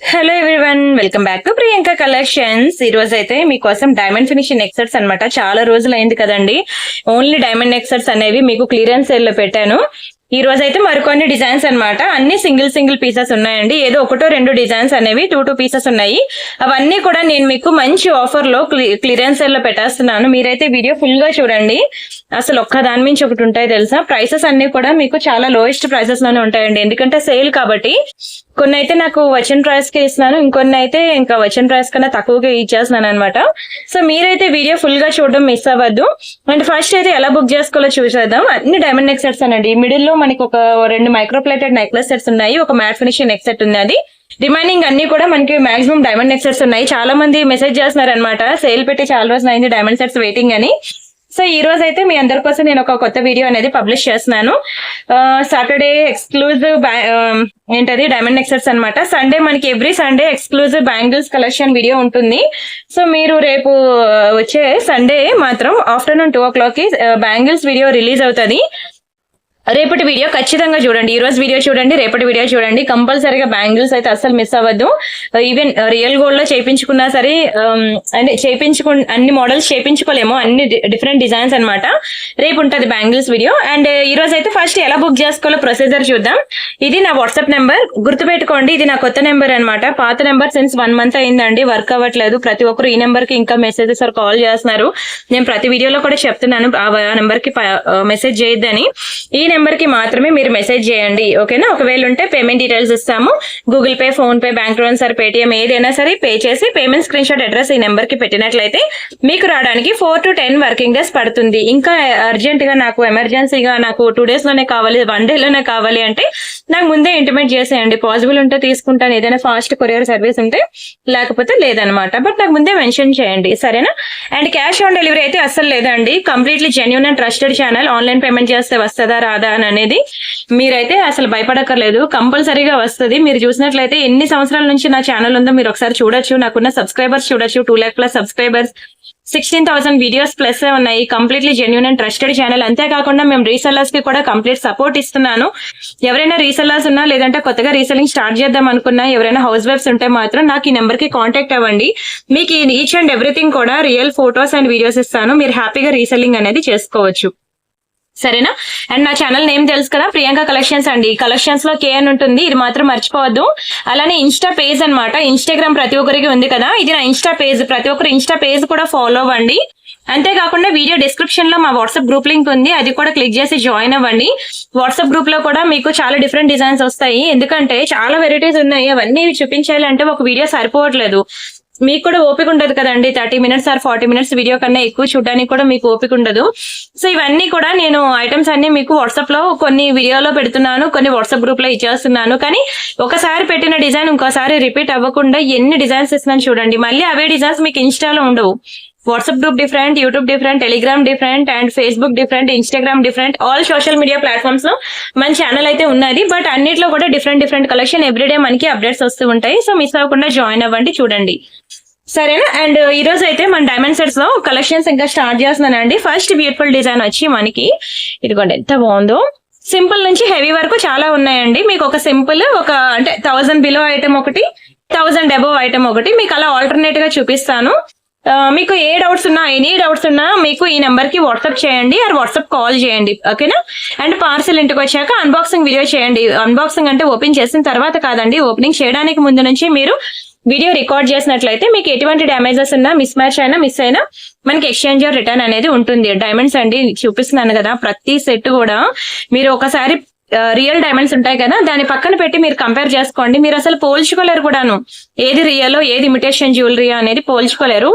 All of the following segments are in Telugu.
Hello everyone, welcome back to Priyanka collections. ఈ రోజు అయితే మీకోసం డైమండ్ ఫినిషింగ్ నెక్ సెట్స్ అనమాట. చాలా రోజులు అయింది కదండి, ఓన్లీ డైమండ్ నెక్ సెట్స్ అనేవి మీకు క్లియరెన్స్ సేల్ లో పెట్టాను. ఈ రోజు అయితే మరికొన్ని డిజైన్స్ అన్నమాట. అన్ని సింగిల్ పీసెస్ ఉన్నాయండి. ఏదో ఒకటో రెండు డిజైన్స్ అనేవి టూ పీసెస్ ఉన్నాయి. అవన్నీ కూడా నేను మీకు మంచి ఆఫర్ లో క్లియరెన్స్ సేల్ లో పెట్టేస్తున్నాను. మీరైతే వీడియో ఫుల్ గా చూడండి. అసలు ఒక్క దాని మించి ఒకటి ఉంటాయి తెలుసా. ప్రైసెస్ అన్ని కూడా మీకు చాలా లోయెస్ట్ ప్రైసెస్ లోనే ఉంటాయండి, ఎందుకంటే సేల్ కాబట్టి. కొన్ని అయితే నాకు వచ్చిన ప్రైస్ కి ఇస్తున్నాను, ఇంకొన్ని అయితే ఇంకా వచ్చిన ప్రైస్ కన్నా తక్కువగా ఇచ్చేస్తున్నాను అనమాట. సో మీరైతే వీడియో ఫుల్ గా చూడడం మిస్ అవ్వద్దు. అండ్ ఫస్ట్ అయితే ఎలా బుక్ చేసుకోవాలో చూసేద్దాం. అన్ని డైమండ్ నెక్ సెట్స్ అనండి. మిడిల్ లో మనకి ఒక రెండు మైక్రో ప్లేటెడ్ నెక్లెస్ సెట్స్ ఉన్నాయి, ఒక మ్యాట్ ఫినిషింగ్ నెక్ సెట్ ఉంది. అది రిమైనింగ్ అన్ని కూడా మనకి మాక్సిమం డైమండ్ నెక్ సెట్స్ ఉన్నాయి. చాలా మంది మెసేజ్ చేస్తున్నారు అనమాట, సేల్ పెట్టి చాలా రోజులు అయింది డైమండ్ సెట్స్ వెయిటింగ్ అని. సో ఈ రోజు అయితే మీ అందరి కోసం నేను ఒక కొత్త వీడియో అనేది పబ్లిష్ చేస్తున్నాను. సాటర్డే ఎక్స్క్లూజివ్ ఏంటది డైమండ్ నెక్ సెట్స్ అనమాట. సండే మనకి every Sunday exclusive bangles collection video ఉంటుంది. సో మీరు రేపు వచ్చే సండే మాత్రం ఆఫ్టర్నూన్ 2 o'clock కి బ్యాంగిల్స్ వీడియో రిలీజ్ అవుతుంది. రేపటి వీడియో ఖచ్చితంగా చూడండి. ఈ రోజు వీడియో చూడండి, రేపటి వీడియో చూడండి. కంపల్సరీగా బ్యాంగిల్స్ అయితే అస్సలు మిస్ అవ్వద్దు. ఈవెన్ రియల్ గోల్డ్ లో చేయించుకున్నా సరే, అంటే అన్ని మోడల్స్ చేయించుకోలేము, అన్ని డిఫరెంట్ డిజైన్స్ అనమాట. రేపు ఉంటది బ్యాంగిల్స్ వీడియో. అండ్ ఈ రోజు అయితే ఫస్ట్ ఎలా బుక్ చేసుకోవాలో ప్రొసీజర్ చూద్దాం. ఇది నా వాట్సాప్ నెంబర్, గుర్తుపెట్టుకోండి. ఇది నా కొత్త నెంబర్ అనమాట. పాత నెంబర్ సిన్స్ 1 month అయిందండి, వర్క్ అవ్వట్లేదు. ప్రతి ఒక్కరు ఈ నెంబర్ కి ఇంకా మెసేజెస్ కాల్ చేస్తున్నారు. నేను ప్రతి వీడియోలో కూడా చెప్తున్నాను ఆ నెంబర్ కి మెసేజ్ చేయొద్దని. ఈ నెంబర్ కి మాత్రమే మీరు మెసేజ్ చేయండి, ఓకేనా. ఒకవేళ ఉంటే పేమెంట్ డీటెయిల్స్ ఇస్తాము. Google pay, phone pay, bank transfer, Paytm ఏదైనా సరే పే చేసి పేమెంట్ స్క్రీన్ షాట్ అడ్రస్ ఈ నెంబర్ కి పెట్టినట్లయితే మీకు రావడానికి 4 to 10 వర్కింగ్ డేస్ పడుతుంది. ఇంకా అర్జెంట్ గా నాకు ఎమర్జెన్సీగా నాకు 2 days లోనే కావాలి, 1 day లోనే కావాలి అంటే నాకు ముందే ఇంటిమేట్ చేసేయండి. పాసిబుల్ ఉంటే తీసుకుంటాను, ఏదైనా ఫాస్ట్ కొరియర్ సర్వీస్ ఉంటే, లేకపోతే లేదనమాట. బట్ నాకు ముందే మెన్షన్ చేయండి, సరేనా. అండ్ క్యాష్ ఆన్ డెలివరీ అయితే అస్సలు లేదండి. Completely genuine and trusted channel. Online payment చేస్తే వస్తుందా రాదా అని అనేది మీరైతే అసలు భయపడక్కర్లేదు, కంపల్సరీగా వస్తుంది. మీరు చూసినట్లయితే ఎన్ని సంవత్సరాల నుంచి నా ఛానల్ ఉందో మీరు ఒకసారి చూడొచ్చు. నాకున్న సబ్స్క్రైబర్స్ చూడొచ్చు, 2 lakh+ సబ్స్క్రైబర్స్, 16,000 వీడియోస్ ప్లస్ ఉన్నాయి. Completely genuine and trusted channel. అంతేకాకుండా మేము రీసెల్లర్స్ కి కూడా కంప్లీట్ సపోర్ట్ ఇస్తున్నాను. ఎవరైనా రీసెల్లర్స్ ఉన్నా, లేదంటే కొత్తగా రీసెల్లింగ్ స్టార్ట్ చేద్దాం అనుకున్నా, ఎవరైనా హౌస్ వైఫ్స్ ఉంటే మాత్రం నాకు ఈ నెంబర్ కి కాంటాక్ట్ అవ్వండి. మీకు ఈచ్ అండ్ ఎవ్రీథింగ్ కూడా రియల్ ఫోటోస్ అండ్ వీడియోస్ ఇస్తాను. మీరు హ్యాపీగా రీసెల్లింగ్ అనేది చేసుకోవచ్చు, సరేనా. అండ్ నా ఛానల్ నేమ్ తెలుసు కదా, ప్రియాంక కలెక్షన్స్ అండి. కలెక్షన్స్ లో కే అని ఉంటుంది, ఇది మాత్రం మర్చిపోవద్దు. అలానే ఇన్స్టా పేజ్ అనమాట. ఇన్స్టాగ్రామ్ ప్రతి ఒక్కరికి ఉంది కదా, ఇది నా ఇన్స్టా పేజ్. ప్రతి ఒక్కరు ఇన్స్టా పేజ్ కూడా ఫాలో అవ్వండి. అంతేకాకుండా వీడియో డిస్క్రిప్షన్ లో మా వాట్సాప్ గ్రూప్ లింక్ ఉంది, అది కూడా క్లిక్ చేసి జాయిన్ అవ్వండి. వాట్సాప్ గ్రూప్ లో కూడా మీకు చాలా డిఫరెంట్ డిజైన్స్ వస్తాయి, ఎందుకంటే చాలా వెరైటీస్ ఉన్నాయి. అవన్నీ చూపించాలంటే ఒక వీడియో సరిపోవట్లేదు. మీకు కూడా ఓపిక ఉండదు కదండి, 30 minutes or 40 minutes వీడియో కన్నా ఎక్కువ చూడడానికి కూడా మీకు ఓపిక ఉండదు. సో ఇవన్నీ కూడా నేను ఐటమ్స్ అన్ని మీకు వాట్సాప్ లో కొన్ని వీడియోలో పెడుతున్నాను, కొన్ని వాట్సాప్ గ్రూప్ లో ఇచ్చేస్తున్నాను. కానీ ఒకసారి పెట్టిన డిజైన్ ఇంకోసారి రిపీట్ అవ్వకుండా ఎన్ని డిజైన్స్ ఇస్తున్నాను చూడండి. మళ్ళీ అవే డిజైన్స్ మీకు ఇన్స్టాలో ఉండవు. WhatsApp group different, YouTube different, Telegram different, and Facebook different, Instagram different. All social media platforms లో మన ఛానల్ అయితే ఉన్నది. బట్ అన్నిట్లో కూడా డిఫరెంట్ కలెక్షన్ ఎవ్రీడే మనకి అప్డేట్స్ వస్తూ ఉంటాయి. సో మిస్ అవ్వకుండా జాయిన్ అవ్వండి, చూడండి, సరేనా. అండ్ ఈ రోజు అయితే మన డైమండ్ సెట్స్ లో కలెక్షన్స్ ఇంకా స్టార్ట్ చేస్తున్నానండి. ఫస్ట్ బ్యూటిఫుల్ డిజైన్ వచ్చి మనకి ఇదిగోండి, ఎంత బాగుందో. సింపుల్ నుంచి హెవీ వరకు చాలా ఉన్నాయండి. మీకు ఒక సింపుల్, ఒక అంటే 1000 బిలో ఐటమ్ ఒకటి, 1000 అబోవ్ ఐటమ్ ఒకటి, మీకు అలా ఆల్టర్నేట్ గా చూపిస్తాను. మీకు ఏ డౌట్స్ ఉన్నా, ఎనీ డౌట్స్ ఉన్నా మీకు ఈ నెంబర్ కి వాట్సాప్ చేయండి, ఆర్ వాట్సాప్ కాల్ చేయండి, ఓకేనా. అండ్ పార్సల్ ఇంటికి వచ్చాక అన్బాక్సింగ్ వీడియో చేయండి. అన్బాక్సింగ్ అంటే ఓపెన్ చేసిన తర్వాత కాదండి, ఓపెనింగ్ చేయడానికి ముందు నుంచి మీరు వీడియో రికార్డ్ చేసినట్లయితే మీకు ఎటువంటి డ్యామేజెస్ ఉన్నా, మిస్ మ్యాచ్ అయినా, మిస్ అయినా మనకి ఎక్స్చేంజ్ ఆర్ రిటర్న్ అనేది ఉంటుంది. డైమండ్స్ అండి చూపిస్తున్నాను కదా, ప్రతి సెట్ కూడా మీరు ఒకసారి రియల్ డైమండ్స్ ఉంటాయి కదా, దాని పక్కన పెట్టి మీరు కంపేర్ చేసుకోండి. మీరు అసలు పోల్చుకోలేరు కూడాను, ఏది రియల్ ఏది ఇమిటేషన్ జ్యువెలరీ అనేది పోల్చుకోలేరు.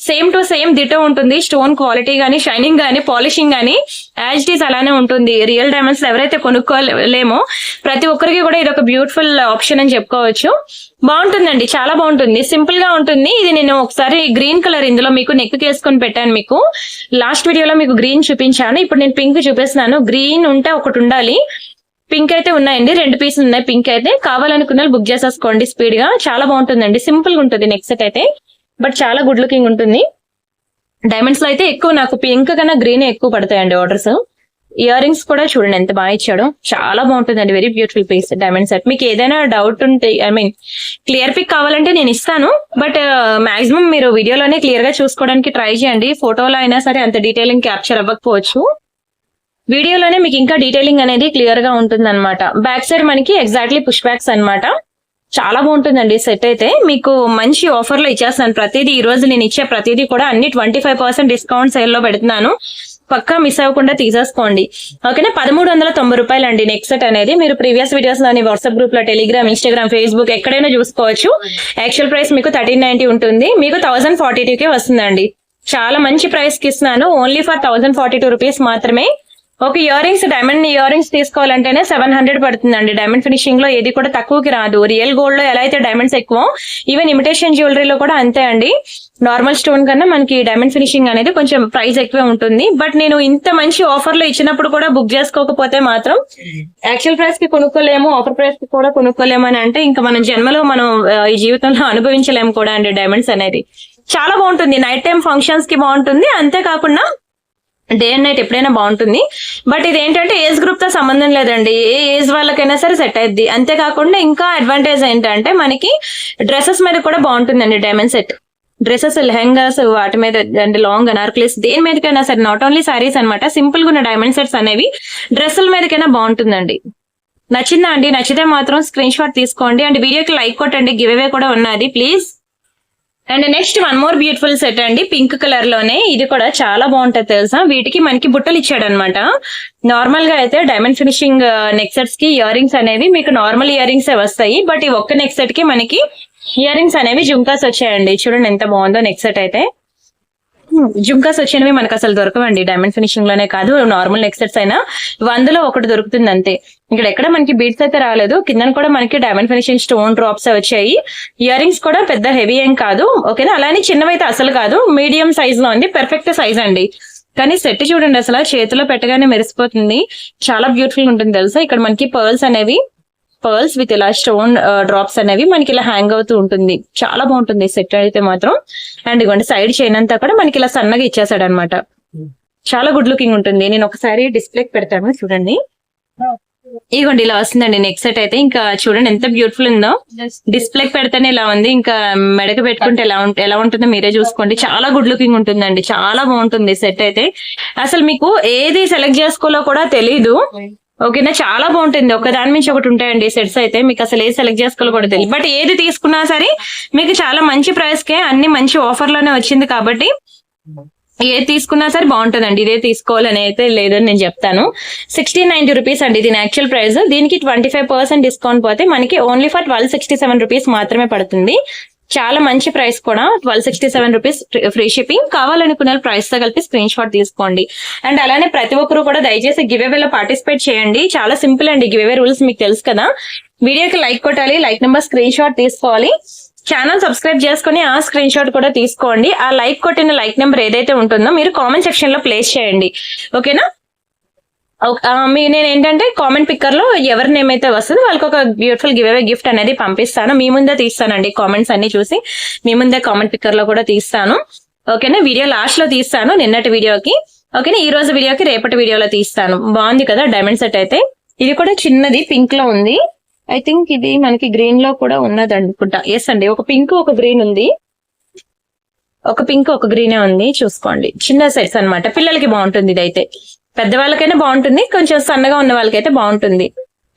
సేమ్ టు సేమ్ దిటో ఉంటుంది. స్టోన్ క్వాలిటీ గానీ, షైనింగ్ గానీ, పాలిషింగ్ గానీ యాజ్ ఇట్ ఈస్ అలానే ఉంటుంది. రియల్ డైమండ్స్ ఎవరైతే కొనుక్కోలేమో ప్రతి ఒక్కరికి కూడా ఇది ఒక బ్యూటిఫుల్ ఆప్షన్ అని చెప్పుకోవచ్చు. బాగుంటుందండి, చాలా బాగుంటుంది, సింపుల్ గా ఉంటుంది. ఇది నేను ఒకసారి గ్రీన్ కలర్ ఇందులో మీకు నెక్ వేసుకొని పెట్టాను. మీకు లాస్ట్ వీడియోలో మీకు గ్రీన్ చూపించాను, ఇప్పుడు నేను పింక్ చూపిస్తున్నాను. గ్రీన్ ఉంటే ఒకటి ఉండాలి, పింక్ అయితే ఉన్నాయండి, 2 pieces ఉన్నాయి. పింక్ అయితే కావాలనుకున్న బుక్ చేసేసుకోండి స్పీడ్ గా. చాలా బాగుంటుందండి, సింపుల్ గా ఉంటుంది నెక్ సెట్ అయితే, బట్ చాలా గుడ్ లుకింగ్ ఉంటుంది. డైమండ్స్ లో అయితే ఎక్కువ నాకు పింక్ కన్నా గ్రీన్ ఎక్కువ పడతాయండి ఆర్డర్స్. ఇయర్ రింగ్స్ కూడా చూడండి ఎంత బాగా ఇచ్చాడో, చాలా బాగుంటుందండి. Very beautiful piece diamond set. మీకు ఏదైనా డౌట్ ఉంటే క్లియర్ పిక్ కావాలంటే నేను ఇస్తాను, బట్ మాక్సిమం మీరు వీడియోలోనే క్లియర్ గా చూసుకోవడానికి ట్రై చేయండి. ఫోటోలో అయినా సరే అంత డీటెయిలింగ్ క్యాప్చర్ అవ్వకపోవచ్చు, వీడియోలోనే మీకు ఇంకా డీటెయిలింగ్ అనేది క్లియర్ గా ఉంటుంది అనమాట. బ్యాక్ సైడ్ మనకి ఎగ్జాక్ట్లీ పుష్ బ్యాక్స్ అనమాట. చాలా బాగుంటుందండి సెట్ అయితే. మీకు మంచి ఆఫర్ లో ఇచ్చేస్తాను ప్రతిదీ. ఈ రోజు నేను ఇచ్చే ప్రతిదీ కూడా అన్ని 25% డిస్కౌంట్ సేల్ లో పెడుతున్నాను. పక్కా మిస్ అవ్వకుండా తీసేసుకోండి, ఓకేనా. 1390 రూపాయలు అండి నెక్ సెట్ అనేది. మీరు ప్రీవియస్ వీడియోస్ లోని వాట్సాప్ గ్రూప్ లో, టెలిగ్రామ్, ఇన్స్టాగ్రామ్, ఫేస్బుక్ ఎక్కడైనా చూసుకోవచ్చు. యాక్చువల్ ప్రైస్ మీకు 1390 ఉంటుంది, మీకు 1042 కే వస్తుందండి. చాలా మంచి ప్రైస్ కి ఇస్తున్నాను, ఓన్లీ ఫర్ 1042 రూపీస్ మాత్రమే. ఒక earrings, diamond earrings తీసుకోవాలంటేనే 700 పడుతుందండి. డైమండ్ ఫినిషింగ్ లో ఏది కూడా తక్కువకి రాదు. రియల్ గోల్డ్ లో ఎలా అయితే డైమండ్స్ ఎక్కువ, ఈవెన్ ఇమిటేషన్ జ్యువెలరీలో కూడా అంతే అండి. నార్మల్ స్టోన్ కన్నా మనకి డైమండ్ ఫినిషింగ్ అనేది కొంచెం ప్రైస్ ఎక్కువే ఉంటుంది. బట్ నేను ఇంత మంచి ఆఫర్ లో ఇచ్చినప్పుడు కూడా బుక్ చేసుకోకపోతే మాత్రం యాక్చువల్ ప్రైస్ కి కొనుక్కోలేము, ఆఫర్ ప్రైస్ కి కూడా కొనుక్కోలేము అని అంటే ఇంకా మనం జన్మలో మనం ఈ జీవితంలో అనుభవించలేము కూడా అండి. డైమండ్స్ అనేది చాలా బాగుంటుంది, నైట్ టైం ఫంక్షన్స్ కి బాగుంటుంది, అంతేకాకుండా డే అండ్ నైట్ ఎప్పుడైనా బాగుంటుంది. బట్ ఇది ఏంటంటే ఏజ్ గ్రూప్ తో సంబంధం లేదండి, ఏ ఏజ్ వాళ్ళకైనా సరే సెట్ అయ్యిద్ది. అంతేకాకుండా ఇంకా అడ్వాంటేజ్ ఏంటంటే మనకి డ్రెస్సెస్ మీద కూడా బాగుంటుందండి డైమండ్ సెట్. డ్రెస్సెస్, లెహంగాస్, వాటి మీద అంటే లాంగ్ అనార్కలీస్ దేని మీదకైనా సరే, నాట్ ఓన్లీ సారీస్ అనమాట, సింపుల్ గా ఉన్న డైమండ్ సెట్స్ అనేవి డ్రెస్సుల మీదకైనా బాగుంటుందండి. నచ్చిందా అండి? నచ్చితే మాత్రం స్క్రీన్ షాట్ తీసుకోండి అండ్ వీడియోకి లైక్ కొట్టండి. గివ్ అవే కూడా ఉన్నది please. And next one more beautiful set అండి, పింక్ కలర్ లోనే. ఇది కూడా చాలా బాగుంటది తెలుసా. వీటికి మనకి బుట్టలు ఇచ్చాడు అనమాట. నార్మల్ గా అయితే డైమండ్ ఫినిషింగ్ నెక్ సెట్స్ కి ఇయర్ రింగ్స్ అనేవి మీకు నార్మల్ ఇయర్ రింగ్స్ వస్తాయి. బట్ ఈ ఒక్క నెక్ సెట్ కి మనకి ఇయర్ రింగ్స్ అనేవి జుంకాస్ వచ్చాయండి. చూడండి ఎంత బాగుందో నెక్ సెట్ అయితే. జుంకాస్ వచ్చినవి మనకు అసలు దొరకవండి డైమండ్ ఫినిషింగ్ లోనే కాదు, నార్మల్ నెక్ సెట్స్ అయినా 100లో ఒకటి దొరుకుతుంది అంతే. ఇక్కడ ఎక్కడ మనకి బీడ్స్ అయితే రాలేదు, కింద కూడా మనకి డైమండ్ ఫినిషింగ్ స్టోన్ డ్రాప్స్ వచ్చాయి. ఇయర్ రింగ్స్ కూడా పెద్ద హెవీ ఏం కాదు, ఓకేనా. అలానే చిన్నవైతే అసలు కాదు, మీడియం సైజ్ లో ఉంది, పెర్ఫెక్ట్ సైజ్ అండి. కానీ సెట్ చూడండి అసలు చేతిలో పెట్టగానే మెరిసిపోతుంది, చాలా బ్యూటిఫుల్ ఉంటుంది తెలుసా. ఇక్కడ మనకి పర్ల్స్ విత్ ఇలా స్టోన్ డ్రాప్స్ అనేవి మనకి ఇలా హ్యాంగ్ అవుతూ ఉంటుంది. చాలా బాగుంటుంది సెట్ అయితే మాత్రం. అండ్ ఇవ్వండి సైడ్ చైన్ అంతా కూడా మనకి ఇలా సన్నగా ఇచ్చేసాడు అనమాట. చాలా గుడ్ లుకింగ్ ఉంటుంది. నేను ఒకసారి డిస్ప్లేకి పెడతాను చూడండి. ఇదిగోండి ఇలా వస్తుందండి నెక్ సెట్ అయితే. ఇంకా చూడండి ఎంత బ్యూటిఫుల్ ఉందో. డిస్ప్లేకి పెడితేనే ఇలా ఉంది, ఇంకా మెడకు పెట్టుకుంటే ఎలా ఉంటుందో మీరే చూసుకోండి. చాలా గుడ్ లుకింగ్ ఉంటుందండి, చాలా బాగుంటుంది సెట్ అయితే. అసలు మీకు ఏది సెలెక్ట్ చేసుకోవాలో కూడా తెలీదు, ఓకేనా. చాలా బాగుంటుంది, ఒక దాని నుంచి ఒకటి ఉంటాయండి సెట్స్ అయితే. మీకు అసలు ఏది సెలెక్ట్ చేసుకోవాలో కూడా తెలియదు. బట్ ఏది తీసుకున్నా సరే మీకు చాలా మంచి ప్రైస్ కే, అన్ని మంచి ఆఫర్ లోనే వచ్చింది కాబట్టి ఏది తీసుకున్నా సరే బాగుంటుందండి. ఇదే తీసుకోవాలని అయితే లేదని నేను చెప్తాను. 1690 రూపీస్ అండి దీని యాక్చువల్ ప్రైస్. దీనికి 25% డిస్కౌంట్ పోతే మనకి ఓన్లీ ఫర్ 1267 రూపీస్ మాత్రమే పడుతుంది. చాలా మంచి ప్రైస్ కూడా, 1267 రూపీస్ ఫ్రీ షిప్పింగ్. కావాలనుకున్న ప్రైస్ తో కలిపి స్క్రీన్ షాట్ తీసుకోండి. అండ్ అలానే ప్రతి ఒక్కరు కూడా దయచేసి గివ్ అవేలో పార్టిసిపేట్ చేయండి. చాలా సింపుల్ అండి గివ్ అవే రూల్స్ మీకు తెలుసు కదా. వీడియోకి లైక్ కొట్టాలి, లైక్ నెంబర్ స్క్రీన్ షాట్ తీసుకోవాలి, ఛానల్ సబ్స్క్రైబ్ చేసుకుని ఆ స్క్రీన్ షాట్ కూడా తీసుకోండి. ఆ లైక్ కొట్టిన లైక్ నెంబర్ ఏదైతే ఉంటుందో మీరు కామెంట్ సెక్షన్ లో ప్లేస్ చేయండి, ఓకేనా. నేను ఏంటంటే కామెంట్ పిక్కర్ లో ఎవరి నేమ్ అయితే వస్తుందో వాళ్ళకి ఒక బ్యూటిఫుల్ గివ్ అవే గిఫ్ట్ అనేది పంపిస్తాను. మీ ముందే తీస్తానండి, కామెంట్స్ అన్ని చూసి మీ ముందే కామెంట్ పిక్కర్ లో కూడా తీస్తాను, ఓకేనా. వీడియో లాస్ట్ లో తీస్తాను నిన్నటి వీడియోకి, ఓకేనా. ఈ రోజు వీడియోకి రేపటి వీడియోలో తీస్తాను. బాగుంది కదా డైమండ్ సెట్ అయితే. ఇది కూడా చిన్నది పింక్ లో ఉంది. ఐ థింక్ ఇది మనకి గ్రీన్ లో కూడా ఉన్నది అనుకుంటా. ఎస్ అండి, ఒక పింక్ ఒక గ్రీన్ ఉంది, ఒక పింక్ ఒక గ్రీనే ఉంది. చూసుకోండి, చిన్న సెట్స్ అన్నమాట. పిల్లలకి బాగుంటుంది ఇది అయితే. పెద్దవాళ్ళకైనా బాగుంటుంది, కొంచెం సన్నగా ఉన్న వాళ్ళకైతే బాగుంటుంది,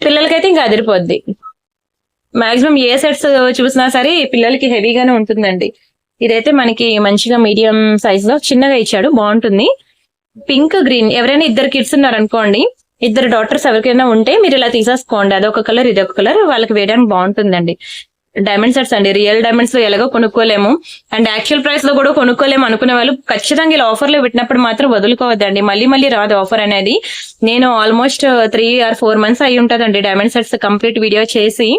పిల్లలకైతే ఇంకా అదిరిపోద్ది. మాక్సిమం ఏ సెట్స్ చూసినా సరే పిల్లలకి హెవీగానే ఉంటుందండి. ఇదైతే మనకి మంచిగా మీడియం సైజ్ లో చిన్నగా ఇచ్చాడు, బాగుంటుంది. పింక్ గ్రీన్, ఎవరైనా ఇద్దరు కిడ్స్ ఉన్నారనుకోండి, ఇద్దరు డాటర్స్ ఎవరికైనా ఉంటే మీరు ఇలా తీసేసుకోండి. అదొక కలర్ ఇదొక కలర్, వాళ్ళకి వేయడానికి బాగుంటుందండి. డైమండ్ సెట్స్ అండి, రియల్ డైమండ్స్ లో ఎలాగో కొనుక్కోలేము అండ్ యాక్చువల్ ప్రైస్ లో కూడా కొనుక్కోలేము అనుకునే వాళ్ళు ఖచ్చితంగా ఇలా ఆఫర్ లో పెట్టినప్పుడు మాత్రం వదులుకోవద్దండి. మళ్ళీ రాదు ఆఫర్ అనేది. నేను ఆల్మోస్ట్ 3 or 4 months అయి ఉంటుందండి డైమండ్ సెట్స్ కంప్లీట్ వీడియో చేసి